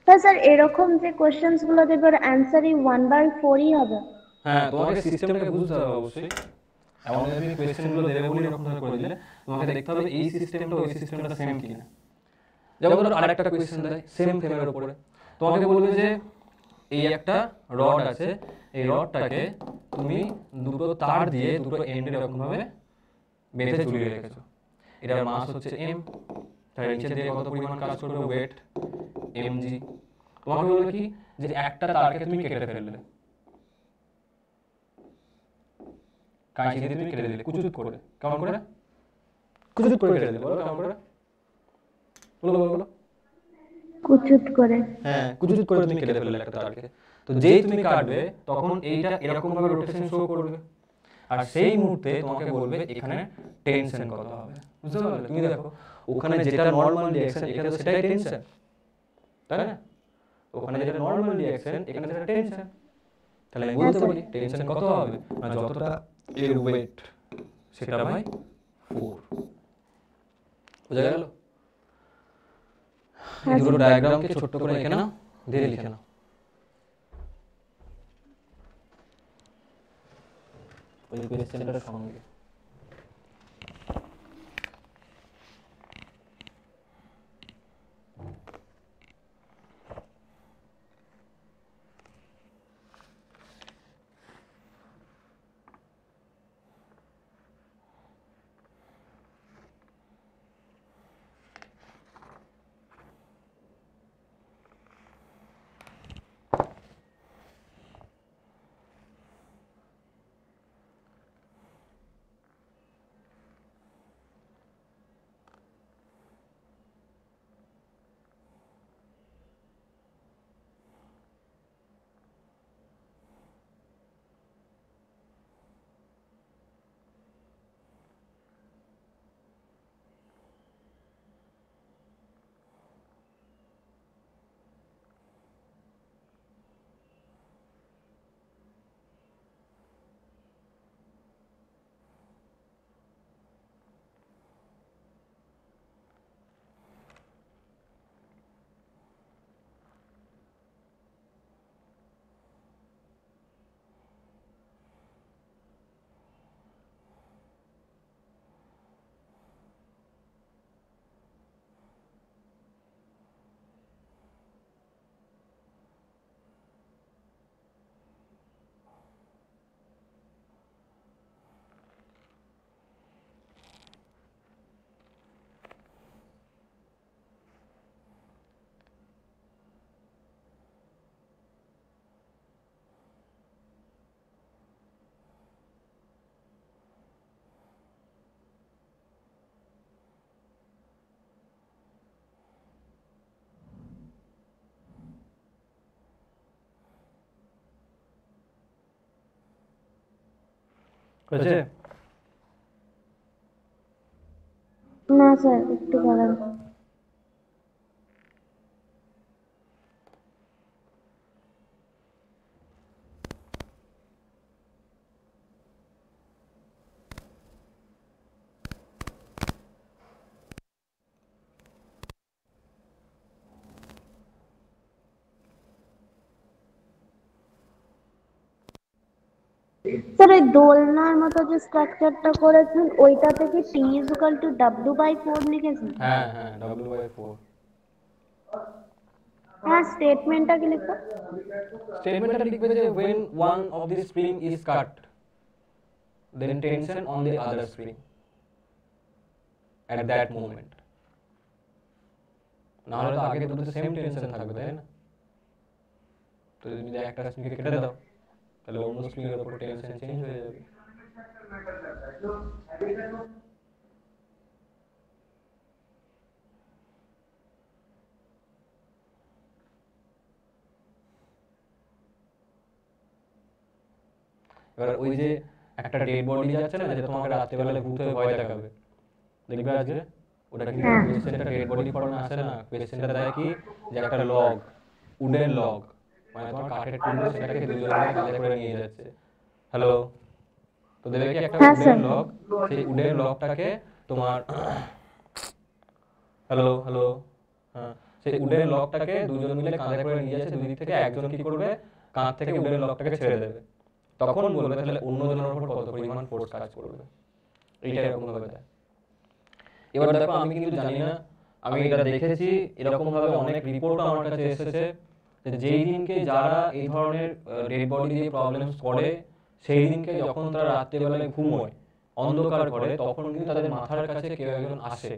হ্যাঁ স্যার, এরকম যে কোশ্চেন্স গুলো দেবে ওর অ্যান্সারই 1/4ই হবে। হ্যাঁ, তোমাকে সিস্টেমটাকে বুঝতে হবে অবশ্যই। এমন যদি তুমি কোয়েশ্চেনগুলো দেবে বলে এরকম ভাবে করে দিলে, তোমাকে দেখতে হবে এই সিস্টেমটা ওই সিস্টেমটা সেম কিনা। যেমন ধরো আরেকটা কোয়েশ্চেন দেয় সেম ফ্রেমের উপরে, তোমাকে বলবে যে এই একটা রড আছে, এই রডটাকে তুমি দুটো তার দিয়ে দুটো এন্ডে এরকম ভাবে বেঁধে ঝুলিয়ে রেখেছো, এটার মাস হচ্ছে m, তার নিচে দিয়ে কত পরিমাণ কাজ করবে, ওয়েট mg। তোমাকে বলবে কি যে একটা তারকে তুমি কেটে ফেললে, কাঁচি দিয়ে তুমি কেটে দিলে কুচুত করে, কেমন করে? কুচুত করে কেটে দিলে, বলো কেমন করে, বলো বলো বলো। কুচুত করে। হ্যাঁ, কুচুত করে তুমি কেটে ফেললে একটা তারকে, তো যেই তুমি কাটবে তখন এইটা এরকম ভাবে রোটেশন শো করবে, আর সেই মুহূর্তে তোমাকে বলবে এখানে টেনশন কত হবে, বুঝতে পারলে? তুমি দেখো ওখানে যেটা নর্মাল রিঅ্যাকশন এখানে তো সেটাই টেনশন, তাই না? ওখানে যেটা নর্মাল রিঅ্যাকশন এখানে সেটা টেনশন, তাহলে আমি বলতে পারি টেনশন কত হবে, না যতটা এর ওয়েট সেটা বাই 4। বুঝা গেল? এই দুটো ডায়াগ্রামকে ছোট্ট করে লিখে নাও, ধীরে লিখে নাও। ওই কোয়েশ্চেনটার সঙ্গে হয়েছে? না স্যার, একটু বাড়ান। স্যার ওই দোলনার মতো যে স্ট্রাকচারটা করেছেন ওইটা থেকে টি ইজ ইকুয়াল টু W/4 লিখেছেন? হ্যাঁ হ্যাঁ, W/4। হ্যাঁ, স্টেটমেন্টটা কি লিখবো? স্টেটমেন্টটা লিখবে যে when one of the spring is cut then tension on the other spring at that moment, না হলে তো আগে দুটো সেম টেনশন থাকবে, তাই না? তো যদি একটা স্প্রিংকে কেটে দাও তাহলে অন্য স্প্রিং এর উপর টেনশন চেঞ্জ হয়ে যাবে। এবার ওই যে একটা ডেড বডি যাচ্ছে না, যেটা তোমাকে রাত্রেবেলা ভূত হয়ে ভয় দেখাবে, দেখবে আজকে ওটা কিন্তু হ্যাঁ। কোয়েশ্চেনটা ডেড বডি ফর্মে আসে না, কোয়েশ্চেনটা দেয় কি যে একটা লগ, উডেন লগ, মানে তোমার কাঠের টুকরো, সেটাকে দুজন মিলে কাঁধে করে নিয়ে যাচ্ছে। হ্যালো, তো দেবে কি একটা হ্যাঁ উডেন স্যার। লগ, সেই উডেন লগটাকে তোমার হ্যালো হ্যালো, হ্যাঁ, সেই উডেন লগটাকে দুজন মিলে কাঁধে করে নিয়ে যাচ্ছে, দুই দিক থেকে একজন কি করবে, কাঁধ থেকে উডেন লগটাকে ছেড়ে দেবে, তখন বলবে তাহলে অন্যজনের উপর কত পরিমাণ ফোর্স কাজ করবে, এইটা এরকম ভাবে দেয়। এবার দেখো আমি কিন্তু জানি না, আমি এটা দেখেছি এরকম ভাবে অনেক রিপোর্টও আমার কাছে এসেছে যে যেই দিনকে যারা এই ধরনের ডেড বডি দিয়ে প্রবলেমস করে, সেই দিনকে যখন তারা রাত্রেবেলায় ঘুমোয় অন্ধকার করে, তখন কিন্তু তাদের মাথার কাছে কেউ একজন আসে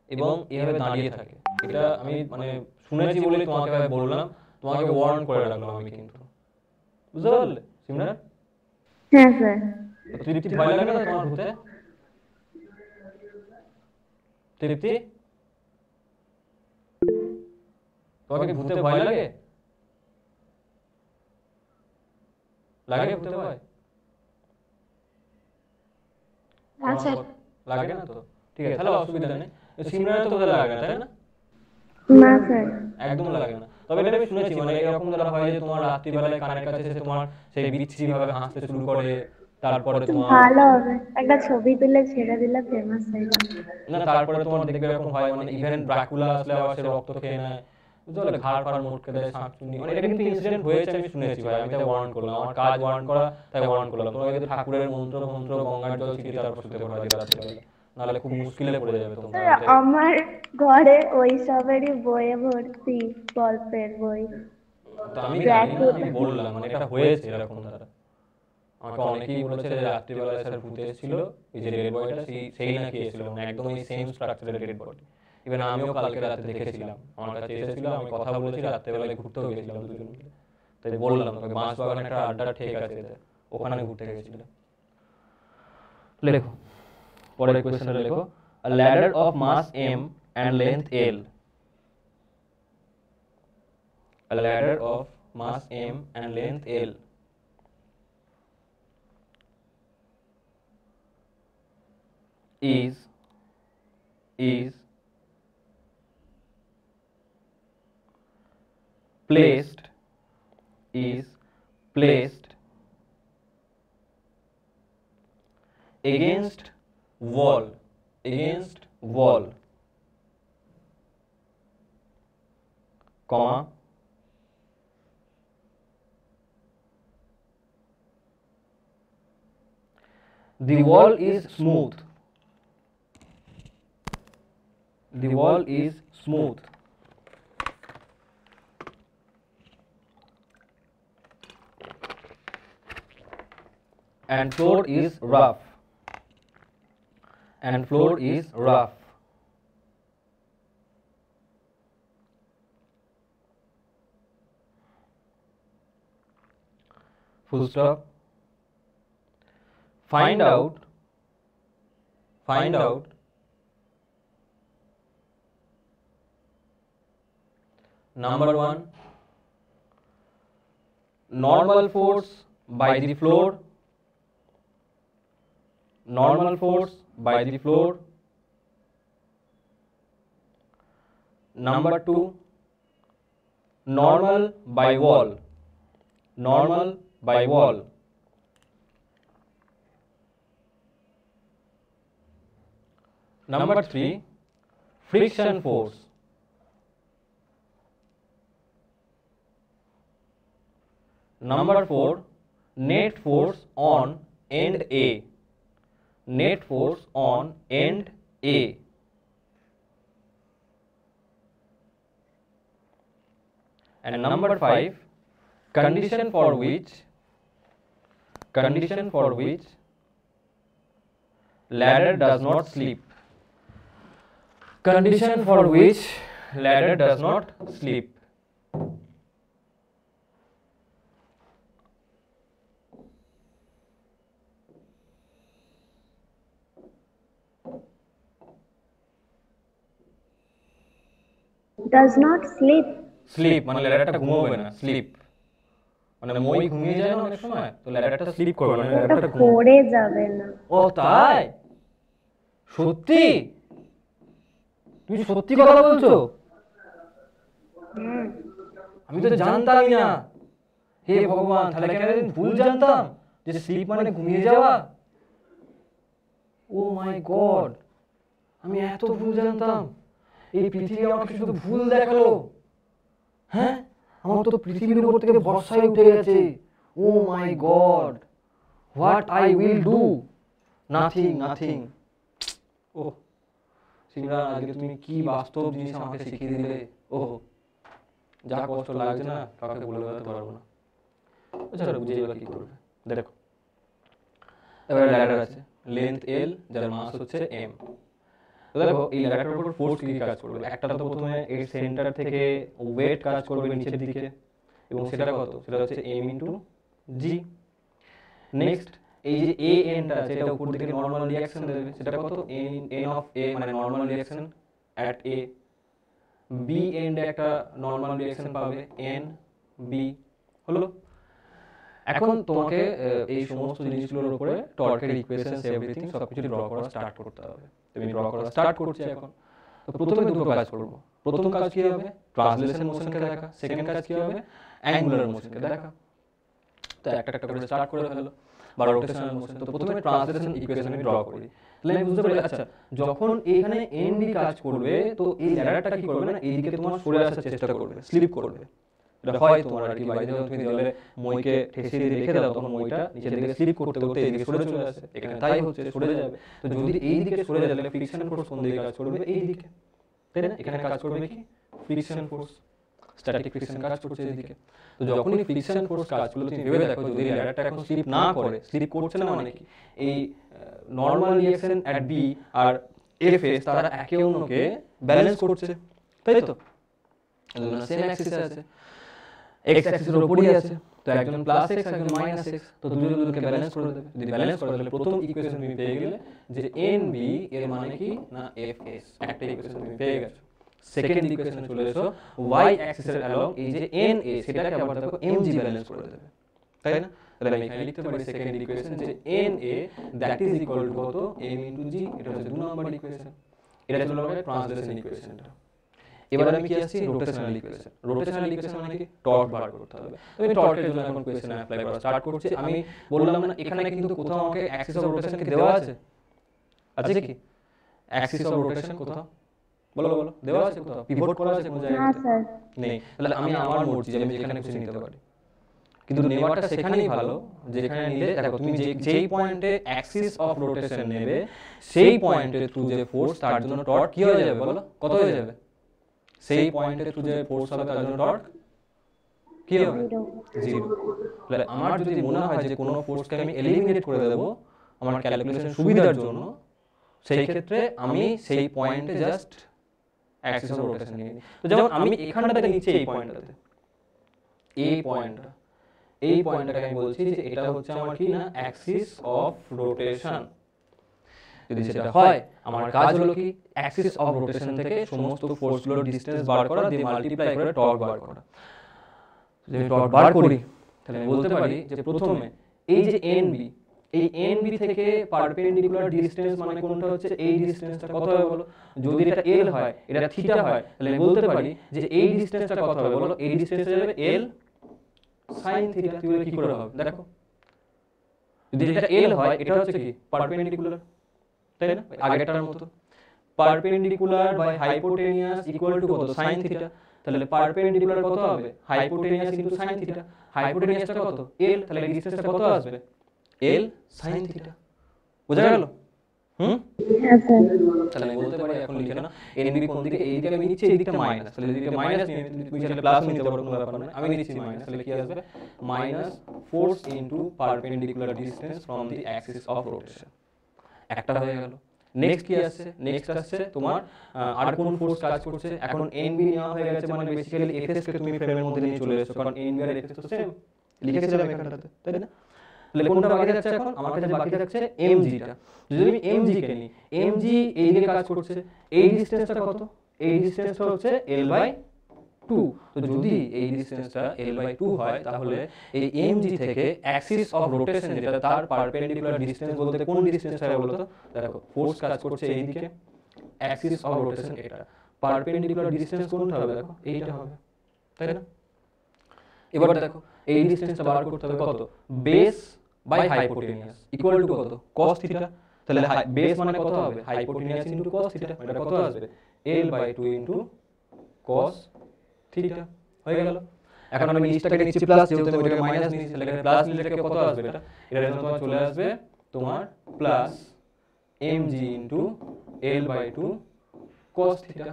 এবং এভাবে দাঁড়িয়ে থাকে। এটা আমি মানে শুনেছি বলেই তোমাকে আমি বললাম, তোমাকে ওয়ার্ন করে রাখলাম আমি কিন্তু, বুঝতে পারলে সিমরান? হ্যাঁ স্যার। তো তৃপ্তি ভয় লাগে না তোমার ভূতে? তৃপ্তি, তোমাকে ভূতে ভয় লাগে? লাগে ভূতে ভয়? হ্যাঁ স্যার। লাগে না তো, ঠিক আছে, তাহলে অসুবিধা নেই। সিমরানের তো বোধহয় লাগে না, তাই না? না স্যার। একদম লাগে না। তবে এটা আমি শুনেছি, মানে এরকম যারা হয় যে তোমার রাত্রিবেলায় কানের কাছে এসে তোমার সেই বিচ্ছিরি ভাবে হাসতে শুরু করে, তারপরে তোমার ভালো হবে, একটা ছবি তুলে ছেড়ে দিলে ফেমাস হয়ে যাবে। না, তারপরে তোমার দেখবে এরকম হয়, মানে ইভেন ড্রাকুলা আসলে আবার সে রক্ত খেয়ে নেয়, বুঝতে পারলে, ঘাড় ফাড় মোটকে দেয়, শাঁকচুন্নি, মানে এটা কিন্তু ইনসিডেন্ট হয়েছে, আমি শুনেছি ভাই, আমি তাই ওয়ার্ন করলাম, আমার কাজ ওয়ার্ন করা, তাই ওয়ার্ন করলাম। তোমাকে যদি ঠাকুরের মন্ত্র মন্ত্র গঙ্গার জল ছিটিয়ে তারপর শুতে পারবে রাত্রিবেলা, নাহলে খুব মুশকিলে পড়ে যাবে তোমরা। স্যার আমার ঘরে ওই সবেরই বইয়ে ভর্তি, গল্পের বই। তো আমি জানি না, আমি বললাম, মানে এটা হয়েছে এরকম দ্বারা। আমাকে অনেকেই বলেছে যে রাত্রিবেলায় স্যার ভূতে এসেছিল, এই যে ডেড বডিটা সেই নাকি এসেছিল, মানে একদম এই সেম স্ট্রাকচারের ডেড বডি। ইভেন আমিও কালকে রাতে দেখেছিলাম, আমার কাছে এসেছিল, আমি কথা বলেছি, রাত্রেবেলায় ঘুরতেও গেছিলাম দুজন মিলে। তাই বললাম তোকে, বাঁশবাগানে একটা আড্ডার ঠেক আছে এদের, ওখানে ঘুরতে গেছিল। লেখো পরের কোয়েশ্চেনটা লেখো। A ladder of mass m and length l. A ladder of mass m and length l is placed against wall, comma, the wall is smooth, and floor is rough, full stop. Find out number 1, normal force by the floor, number 2, normal by wall, number 3, friction force, number 4, net force on end A, and number 5, condition for which ladder does not slip, does not sleep. মানে ল্যাডারটা ঘুমাবে না, slip মানে মই ঘুমিয়ে যায় না অনেক সময়, তো ল্যাডারটা স্লিপ করবে না, ওটা ল্যাডারটা পড়ে যাবে না। ও তাই? সত্যি? তুমি সত্যি কথা বলছো? আমি তো জানতামই না। হে ভগবান, তাহলে কি আমি ভুল জানতাম যে স্লিপ মানে ঘুমিয়ে যাওয়া? ও মাই গড, আমি এত ভুল জানতাম। এই পৃথিবী আমাকে শুধু ভুল দেখালো। হ্যাঁ, আমার তো পৃথিবীর উপর থেকে ভরসাই উঠে গেছে। Oh my god, what I will do? Nothing. ও সিমরান, আজকে তুমি কি বাস্তব জিনিস আমাকে শিখিয়ে দিলে। ও যা কষ্ট লাগছে না, কাউকে বলে বোঝাতে পারবো না। এছাড়া বুঝে যাবে কি করবে। দেখো, এবারে ল্যাডার আছে, লেন্থ এল, যার মাস হচ্ছে এম। দেখো এই ল্যাডারটার উপর ফোর্স কি কাজ করবে। একটা তো প্রথমে এর সেন্টার থেকে ওয়েট কাজ করবে নিচের দিকে, এবং সেটা কত? সেটা হচ্ছে এম ইন্টু জি। নেক্সট এই যে এ এনটা আছে এটা উপর দিকে নরমাল রিঅ্যাকশন দেবে, সেটা কত এন অফ এ মানে normal reaction at A. B এন্ডে একটা নরমাল রিঅ্যাকশন পাবে এন বি, হলো। এখন তোমাকে এই সমস্ত জিনিসগুলোর উপরে টর্কের ইকুয়েশনস এভরিথিং সবকিছু ড্র করা স্টার্ট করতে হবে। তুমি ড্র করা স্টার্ট করছি এখন। তো প্রথমে দুটো কাজ করব। প্রথম কাজ কি হবে, ট্রান্সলেশন মোশনকে দেখা। সেকেন্ড কাজ কি হবে, অ্যাঙ্গুলার মোশনকে দেখা। তো একটা একটা করে স্টার্ট করে ফেলো, বা রোটেশনাল মোশন। তো প্রথমে ট্রান্সলেশন ইকুয়েশন আমি ড্র করি, তাহলে আমি বুঝতে পারি আচ্ছা যখন এখানে এন বি কাজ করবে তো এই ল্যাডারটা কি করবে না এইদিকে তোমার সরে আসার চেষ্টা করবে, স্লিপ করবে। এটা হয় তোমার আর কি, বাইরে যখন তুমি জলে মইকে ঠেসে দিয়ে রেখে দাও তখন মইটা নিচের দিকে স্লিপ করতে করতে এইদিকে সরে চলে আসে, এখানে তাই হচ্ছে, সরে যাবে। তো যদি এইদিকে সরে যায় তাহলে ফ্রিকশন ফোর্স কোন দিকে কাজ করবে, এইদিকে, তাই না? এখানে কাজ করবে কি ফ্রিকশন ফোর্স, স্ট্যাটিক ফ্রিকশন কাজ করছে এইদিকে। তো যখনই ফ্রিকশন ফোর্স কাজ করলো তুমি ভেবে দেখো যদি ল্যাডারটা এখন স্লিপ না করে, স্লিপ করছে না মানে কি এই normal reaction at B R F S তারা একে অন্যকে ব্যালেন্স করছে, তাই তো? সেম অ্যাক্সিসে আছে, এক্স অ্যাক্সিসের উপরই আছে। তো একজন প্লাস এক্স একজন মাইনাস এক্স, তো দুজনকে ব্যালেন্স করে দেবে। যদি ব্যালেন্স করে তাহলে প্রথম ইকুয়েশন তুমি পেয়ে গেলে যে এন বি এর মানে কি না এফ এস, একটা ইকুয়েশন তুমি পেয়ে গেছো। সেকেন্ড ইকুয়েশনে চলে এসো, ওয়াই অ্যাক্সিসের অ্যালং এই যে এন এ সেটাকে আবার দেখো এম জি ব্যালেন্স করে দেবে, তাই না? তাহলে আমি এখানে লিখতে পারি সেকেন্ড ইকুয়েশন যে N A that is equal to কত এম ইনটু জি, এটা হচ্ছে 2 নম্বর ইকুয়েশন। এটা ছিল আমাদের ট্রান্সলেশন ইকুয়েশনটা। এবার আমি কি আসছি রোটেশনাল ইকুয়েশন। রোটেশনাল ইকুয়েশন মানে কি টর্ক বার করতে হবে। তো আমি টর্কের জন্য এখন কোয়েশ্চেন অ্যাপ্লাই করা স্টার্ট করছি। আমি বললাম না এখানে কিন্তু কোথাও আমাকে অ্যাক্সিস অফ রোটেশন কি দেওয়া আছে? আছে কি অ্যাক্সিস অফ রোটেশন কোথাও? বলো বলো, দেওয়া আছে কোথাও? পিভট করা আছে কোন জায়গায়? না স্যার। নেই। তাহলে আমি আমার মর্জি যে আমি যেখানে খুশি নিতে পারি, কিন্তু নেওয়াটা সেখানেই ভালো যেখানে নিলে দেখো তুমি যেই পয়েন্টে অ্যাক্সিস অফ রোটেশন নেবে সেই পয়েন্টের থ্রু যে ফোর্স তার জন্য টর্ক কি হয়ে যাবে বলো, কত হয়ে যাবে? সেই পয়েন্টের থ্রু যে ফোর্স হবে তার জন্য টর্ক কি হবে? 0। তাহলে আমার যদি মনে হয় যে কোনো ফোর্সকে আমি এলিমিনেট করে দেব আমার ক্যালকুলেশন সুবিধার জন্য, সেই ক্ষেত্রে আমি সেই পয়েন্টে জাস্ট অ্যাক্সিস অফ রোটেশন নিয়ে নিই। তো যেমন আমি এখানটাতে নিচ্ছি এই পয়েন্টটাতে, এই পয়েন্টটাকে আমি বলছি যে এটা হচ্ছে আমার কি না অ্যাক্সিস অফ রোটেশন। যদি সেটা হয় আমার কাজ হলো কি অ্যাক্সিস অফ রোটেশন থেকে সমস্ত ফোর্সগুলোর ডিসটেন্স বার করা দিয়ে মাল্টিপ্লাই করে টর্ক বার করা। যদি টর্ক বার করি তাহলে আমি বলতে পারি যে প্রথমে এই যে এনবি, এই এনবি থেকে পারপেন্ডিকুলার ডিসটেন্স মানে কোনটা হচ্ছে এই ডিসটেন্সটা কত হবে বলো? যদি এটা এল হয় এটা থিটা হয় তাহলে আমি বলতে পারি যে এই ডিসটেন্সটা কত হবে বলো? এই ডিসটেন্সটা যাবে এল sin থিটা। তুই কি করে হবে দেখো, যদি এটা এল হয় এটা হচ্ছে কি পারপেন্ডিকুলার, তাই না? আগেরটার মতো perpendicular by hypotenuse equal to কত sin থিটা। তাহলে পারপেন্ডিকুলার কত হবে হাইপোটেনিয়াস ইনটু sin থিটা। হাইপোটেনিয়াসটা কত এল, তাহলে ডিসটেন্সটা কত আসবে এল sin থিটা। বুঝা গেল? হ্যাঁ স্যার। তাহলে আমি বলতে পারি এখন লিখে না এনবি কোন দিকে, এই দিকে আমি নিচ্ছি এই দিকটা মাইনাস, তাহলে এদিকে মাইনাস নিয়ে তুমি চাইলে প্লাস নিতে পারো, কোনো ব্যাপার নয়। আমি নিচ্ছি মাইনাস, তাহলে কি আসবে minus force into perpendicular distance from the Axis of rotation. একটা হয়ে গেল। নেক্সট কি আসছে? নেক্সট আসছে তোমার আর কোন ফোর্স কাজ করছে। এখন এনবি নেওয়া হয়ে গেছে মানে বেসিক্যালি এফএস কে তুমি ফ্রেমের মধ্যে নিয়ে চলে এসেছো, কারণ এনবি আর এফএস তো সেম লিখেছিলাম এখানটাতে, তাই না? তাহলে কোনটা বাকি থাকছে এখন? আমার কাছে বাকি থাকছে এমজিটা। যদি আমি এমজি কে নিই, এমজি এই দিকে কাজ করছে, এই ডিসটেন্সটা কত? এই ডিসটেন্সটা হচ্ছে l/2। তো যদি এই ডিসটেন্সটা l/2 হয় তাহলে এই এমজি থেকে অ্যাক্সিস অফ রোটেশন যেটা তার পারপেন্ডিকুলার ডিসটেন্স বলতে কোন ডিসটেন্স হয় বলতো? দেখো ফোর্স কাজ করছে এই দিকে, অ্যাক্সিস অফ রোটেশন এটা, পারপেন্ডিকুলার ডিসটেন্স কোনটা হবে দেখো এইটা হবে, তাই না? এবার দেখো এই ডিসটেন্সটা বার করতে হবে কত? Base by hypotenuse equal to কত? cos theta. তাহলে বেস মানে কত হবে? Hypotenuse into cos theta. এটা কত আসবে? l/2 into cos theta. হয়ে গেল। এখন আমি নিচটাকে নিচ্ছি প্লাস, যেহেতু আমি এটাকে মাইনাস নিচ্ছি তাহলে এখানে প্লাস নিলে কত আসবে? এটা জন্য তোমার চলে আসবে তোমার plus mg into l/2 cos theta.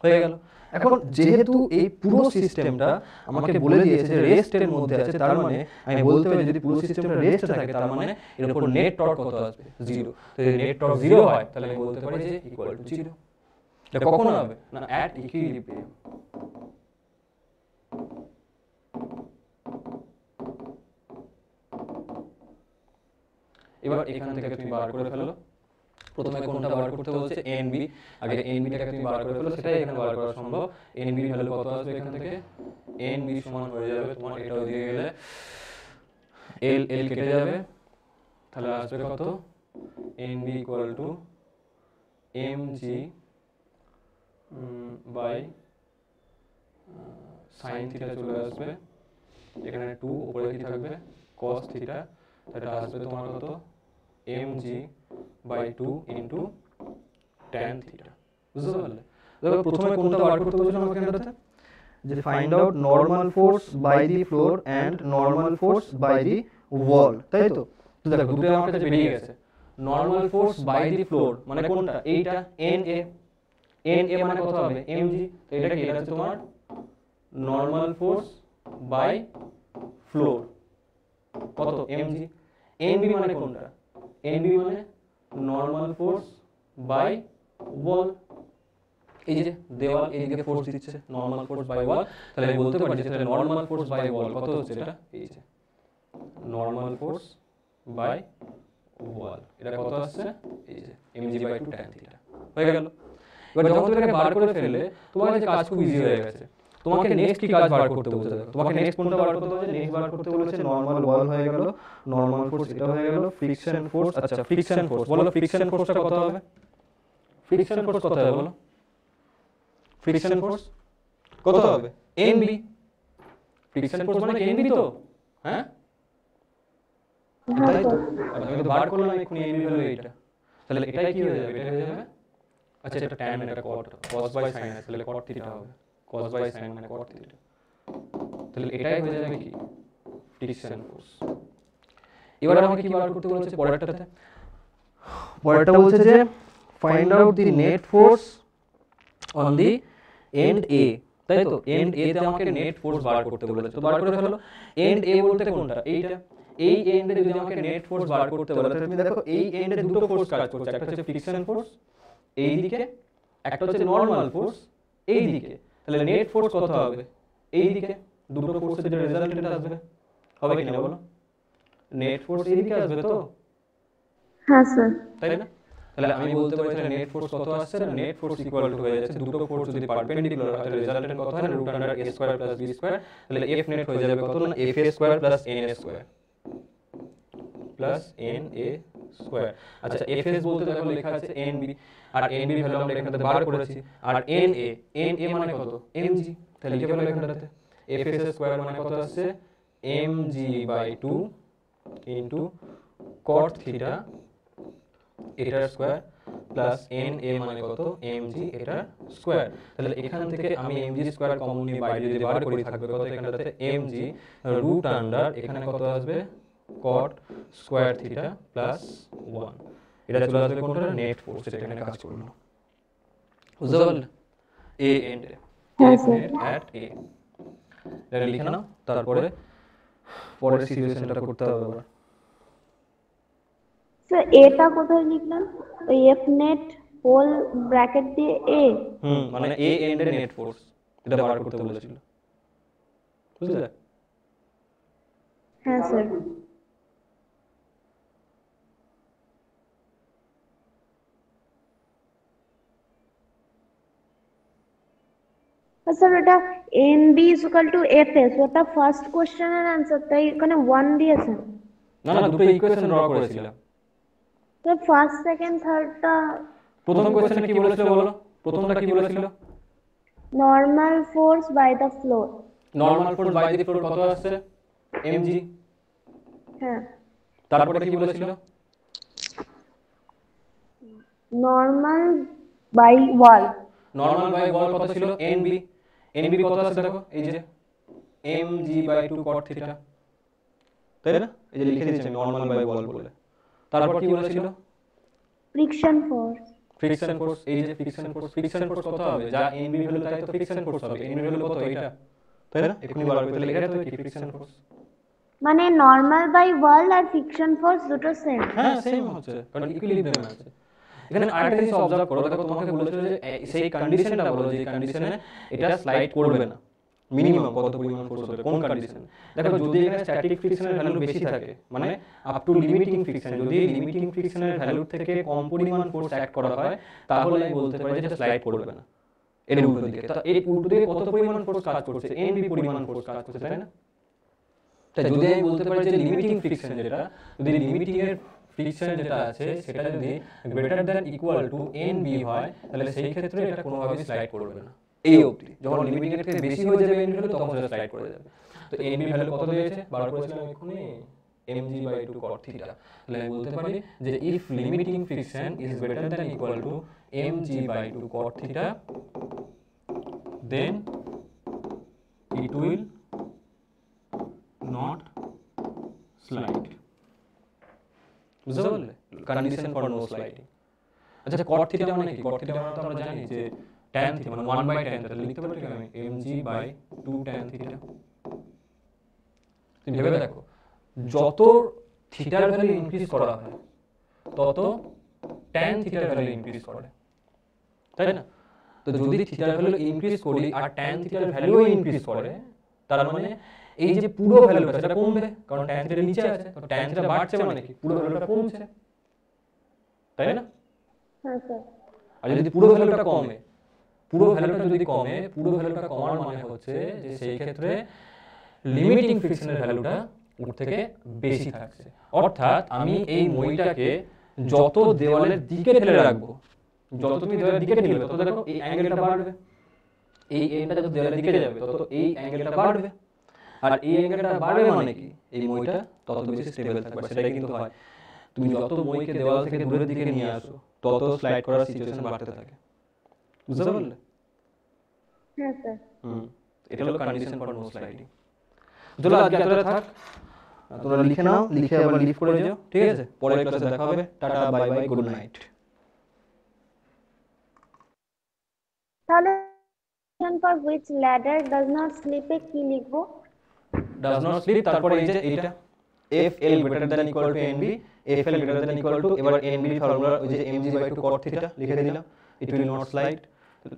হয়ে গেল। এখন যেহেতু এই পুরো সিস্টেমটা আমাকে বলে দিয়েছে যে রেস্টের মধ্যে আছে, তার মানে আমি বলতে পারি যদি পুরো সিস্টেমটা রেস্টে থাকে তার মানে এর উপর নেট টর্ক কত আসবে? 0। তো যদি নেট টর্ক 0 হয় তাহলে আমি বলতে পারি যে ইকুয়াল টু 0। এটা কখন হবে না অ্যাট ইকুইলিব্রিয়াম। এবার এখান থেকে তুমি বার করে ফেলো। প্রথমে কোনটা বার করতে বলছে এনবি, আগে এনবিটাকে তুমি বার করে ফেলো, সেটাই এখানে বার করা সম্ভব। এনবির ভ্যালু কত আসবে এখান থেকে, এনবি সমান হয়ে যাবে তোমার, এটা ওদিকে গেলে এল এল কেটে যাবে, তাহলে আসবে কত, N B equal to M G by sine theta চলে আসবে, এখানে 2 উপরে কি থাকবে cos থিটা, এটা আসবে তোমার কত M G by 2 into tan theta. বুঝতে পারলে? দেখো প্রথমে কোনটা বার করতে বলেছিল আমাকে এটাতে, যে find out normal force by the floor and normal force by the wall, তাই তো? তো দেখো দুটো আমার কাছে বেরিয়ে গেছে। Normal force by the floor মানে কোনটা, এইটা এন এ, এন এ মানে কত হবে এম জি, তো এটা কি, এটা হচ্ছে তোমার নর্মাল ফোর্স বাই ফ্লোর, কত এম জি। এন বি মানে কোনটা, এন বি মানে নর্মাল ফোর্স বাই ওয়াল, এই যে দেওয়াল এইদিকে ফোর্স দিচ্ছে, নর্মাল ফোর্স বাই ওয়াল, তাহলে আমি বলতে পারি যে তাহলে নর্মাল ফোর্স বাই ওয়াল কত হচ্ছে, এটা এই যে নর্মাল ফোর্স বাই ওয়াল, এটা কত আসছে এই যে mg বাই 2 tan থিটা হয়ে গেল। এবার যখন তুমি এটাকে বার করে ফেললে তোমার কাছে কাজ খুব ইজি হয়ে গেছে। তোমাকে নেক্সট কি কাজ বার করতে বলছে, দেখো তোমাকে নেক্সট কোনটা বার করতে বলছে, নেক্সট বার করতে বলেছে নর্মাল ওয়াল হয়ে গেল, নর্মাল ফোর্স এটা হয়ে গেল, ফ্রিকশন ফোর্স, আচ্ছা ফ্রিকশন ফোর্স বলো, ফ্রিকশন ফোর্সটা কত হবে, ফ্রিকশন ফোর্স কত হবে বলো, ফ্রিকশন ফোর্স কত হবে nb, ফ্রিকশন ফোর্স মানে কি nb তো, হ্যাঁ তাই তো, আমি তো বার করলাম এক্ষুনি nb ভ্যালু এইটা, তাহলে এটাই কি হয়ে যাবে, এটা হয়ে যাবে, আচ্ছা এটা tan এটা cot, cos বাই sin আছে, তাহলে cot থিটা হবে, cos বাই sin মানে cot থিটা, তাহলে এটাই হয়ে যাবে কি ফ্রিকশন ফোর্স। এবার আমাকে কি বার করতে বলেছে পরেরটাতে, পরেরটা বলছে যে find out the net force on the end A, তাই তো এন্ড এ তে আমাকে নেট ফোর্স বার করতে বলেছে, তো বার করে ফেলো। এন্ড এ বলতে কোনটা, এইটা, এই এন্ডে যদি আমাকে নেট ফোর্স বার করতে বলে, তুমি দেখো এই এন্ডে দুটো ফোর্স কাজ করছে, একটা হচ্ছে ফ্রিকশন ফোর্স এই দিকে, একটা হচ্ছে নরমাল ফোর্স এই দিকে, তাহলে নেট ফোর্স কত হবে এই দিকে, দুটো ফোর্সের যে রেজাল্টেন্ট আসবে হবে কিনা বলো, নেট ফোর্স এই দিকে আসবে তো, হ্যাঁ স্যার। তাই না? তাহলে আমি বলতে পারি তাহলে নেট ফোর্স কত আসছে না, নেট ফোর্স ইকুয়াল টু হয়ে যাচ্ছে দুটো ফোর্স যদি পারপেন্ডিকুলার হয় তাহলে রেজাল্টেন্ট কত হয় না, root under a square plus b square, তাহলে f নেট হয়ে যাবে কত না, f a square plus n a square plus n a square. আচ্ছা f s বলতে দেখো লেখা আছে n b, আর n b ভ্যালু আমরা এখানে বার করেছি, আর n a মানে কত m g, তাহলে লিখে ফেলো এখানটাতে f s স্কয়ার মানে কত আসছে m g by 2 into cot theta এটার স্কয়ার প্লাস এন এ মানে কত এম জি এটার স্কয়ার, তাহলে এখান থেকে আমি এম জি স্কয়ার কমন নিয়ে বাইরে যদি বার করি থাকবে কত এখানটাতে এম জি রুট আন্ডার এখানে কত আসবে cot স্কয়ার থিটা প্লাস 1, এটা চলে আসবে কোনটা নেট ফোর্স, এটা এখানে কাজ করলো। বুঝতে পারলে A end A F net at A, এটা লিখে নাও, তারপরে পরের সিচুয়েশনটা করতে হবে আবার। স্যার এটা কোথায় লিখলাম, ওই এফ নেট হোল ব্র্যাকেট দিয়ে এ, মানে এ এন্ডের নেট ফোর্স এটা বার করতে বলেছিল, বুঝলে? হ্যাঁ স্যার। স্যার এটা N B equal to F S, ওটা ফার্স্ট কোশ্চেনের অ্যান্সার, তাই এখানে 1 দিয়েছেন। না না দুটো ইকুয়েশন ড্র করেছিলাম, তো ফার্স্ট সেকেন্ড থার্ডটা প্রথম কোশ্চেনে কি বলেছিল বলো, প্রথমটা কি বলেছিল, normal force by the floor. Normal force by the floor কত আসছে mg, হ্যাঁ তারপরে কি বলেছিল, normal by wall. Normal by wall কত ছিল nb, nb কত আছে দেখো এই যে mg বাই 2 cot থিটা, তাই না? এই যে লিখে দিয়েছি নরমাল বাই ওয়াল বলে। তারপর কি বলেছিল ফ্রিকশন ফোর্স। ফ্রিকশন ফোর্স, এই যে ফ্রিকশন ফোর্স, ফ্রিকশন ফোর্স কত হবে, যা nb ভ্যালু তাই তো ফ্রিকশন ফোর্স হবে, nb ভ্যালু কত এটা, তাই না? এখনি বার করতে তাহলে এটা তো কি ফ্রিকশন ফোর্স, মানে নর্মাল বাই ওয়াল আর ফ্রিকশন ফোর্স দুটো সেম। হ্যাঁ সেম হচ্ছে কারণ ইকুইলিব্রিয়াম আছে। এখানে আরেকটা জিনিস অবজার্ভ করো, দেখো তোমাকে বলেছিল যে সেই কন্ডিশনটা বলো যে কন্ডিশনে এটা স্লাইড করবে না, মিনিমাম কত পরিমাণ ফোর্স হতে পারে, কোন কন্ডিশন। দেখো যদি এখানে স্ট্যাটিক ফ্রিকশনের ভ্যালু বেশি থাকে, মানে আপ টু লিমিটিং ফ্রিকশন, যদি লিমিটিং ফ্রিকশনের ভ্যালু থেকে কম পরিমাণ ফোর্স অ্যাক্ট করা হয়, তাহলে আমি বলতে পারি যে স্লাইড করবে না। এর উল্টো দিকে, তা এর উল্টো দিকে কত পরিমাণ ফোর্স কাজ করছে, এনবি পরিমাণ ফোর্স কাজ করছে, তাই না? তাই যদি আমি বলতে পারি যে লিমিটিং ফ্রিকশন যেটা, যদি লিমিটিং এর ফ্রিকশন যেটা আছে সেটা যদি greater than equal to NB হয়, তাহলে সেই ক্ষেত্রে এটা কোনোভাবেই স্লাইড করবে না। এই অবধি যখন লিমিটিং এর থেকে বেশি হয়ে যাবে এনবি ভ্যালু, তখন সেটা স্লাইড করে যাবে। তো এনবি ভ্যালু কত দিয়েছে বার করেছিলাম এক্ষুনি, mg/2 cot theta। তাহলে আমি বলতে পারি যে if limiting friction is greater than equal to mg/2 cot theta, then it will not slide। বুঝতে পারলে? Condition for no sliding. আচ্ছা cot theta মানে কি? cot theta মানে তো আমরা জানি যে tan theta মানে 1/tan, তাহলে লিখতে পারি কি আমি mg/2 tan theta। তুমি ভেবে দেখো, যত থিটার ভ্যালু ইনক্রিজ করা হয় তত tan থিটার ভ্যালু ইনক্রিজ করে, তাই না? তো যদি থিটার ভ্যালু ইনক্রিজ করি আর tan থিটার ভ্যালুও ইনক্রিজ করে, তার মানে এই যে পুরো ভ্যালুটা সেটা কমবে, কারণ tan থিটা নিচে আছে, তো tan থিটা বাড়ছে মানে কি পুরো ভ্যালুটা কমছে, তাই না? হ্যাঁ স্যার। আর যদি পুরো ভ্যালুটা কমে, পুরো ভ্যালুটা যদি কমে, পুরো ভ্যালুটা কমার মানে হচ্ছে যে সেই ক্ষেত্রে লিমিটিং ফ্রিকশনের ভ্যালুটা ওর থেকে বেশি থাকছে। অর্থাৎ আমি এই মইটাকে যত দেওয়ালের দিকে ঠেলে রাখবো, যত তুমি দেওয়ালের দিকে ঠেলবে তত দেখো এই অ্যাঙ্গেলটা বাড়বে, এই এন্ডটা যত দেওয়ালের দিকে যাবে তত এই অ্যাঙ্গেলটা বাড়বে। আর এই অ্যাঙ্গেলটা বাড়বে মানে কি এই মইটা তত বেশি স্টেবল থাকবে। সেটাই কিন্তু হয়, তুমি যত মইকে দেওয়াল থেকে দূরের দিকে নিয়ে আসো তত স্লাইড করার সিচুয়েশন বাড়তে থাকে। বুঝতে পারলে? হ্যাঁ স্যার। এটা হলো কন্ডিশন ফর নো স্লাইডিং। চলো আজকে এতটা থাক, তোমরা লিখে নাও, লিখে আবার লিভ করে যাও, ঠিক আছে? পরের ক্লাসে দেখা হবে। Tata, bye bye, good night. তাহলে for which ladder does not slip এ কি লিখবো? ডাজ নট স্লিপ, তারপরে এই যে এইটা FL greater than equal to NB, FL greater than equal to, এবার NB ফর্মুলা ওই যে mg/2 cot theta লিখে দিলাম, it will not slide।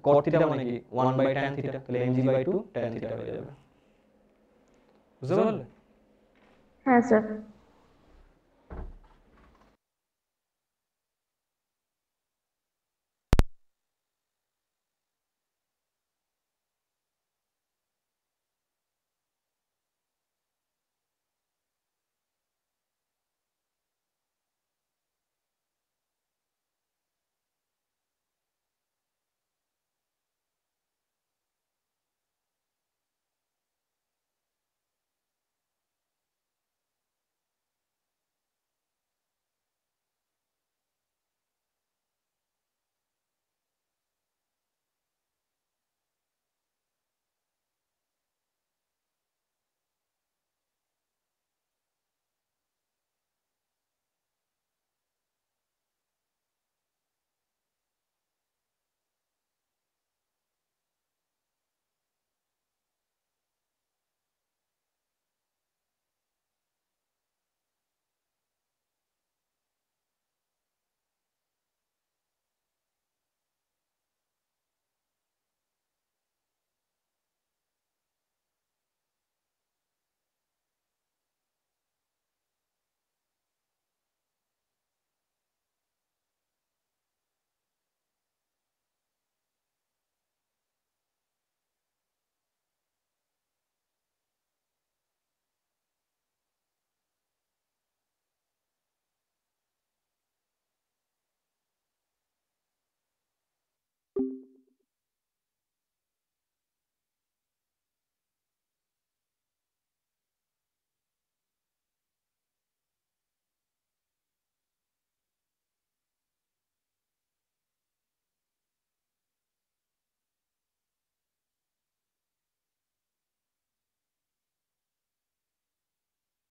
cot theta মানে কি 1/tan theta, তাহলে mg/2 tan theta হয়ে যাবে। বুঝতে পারলে? হ্যাঁ স্যার।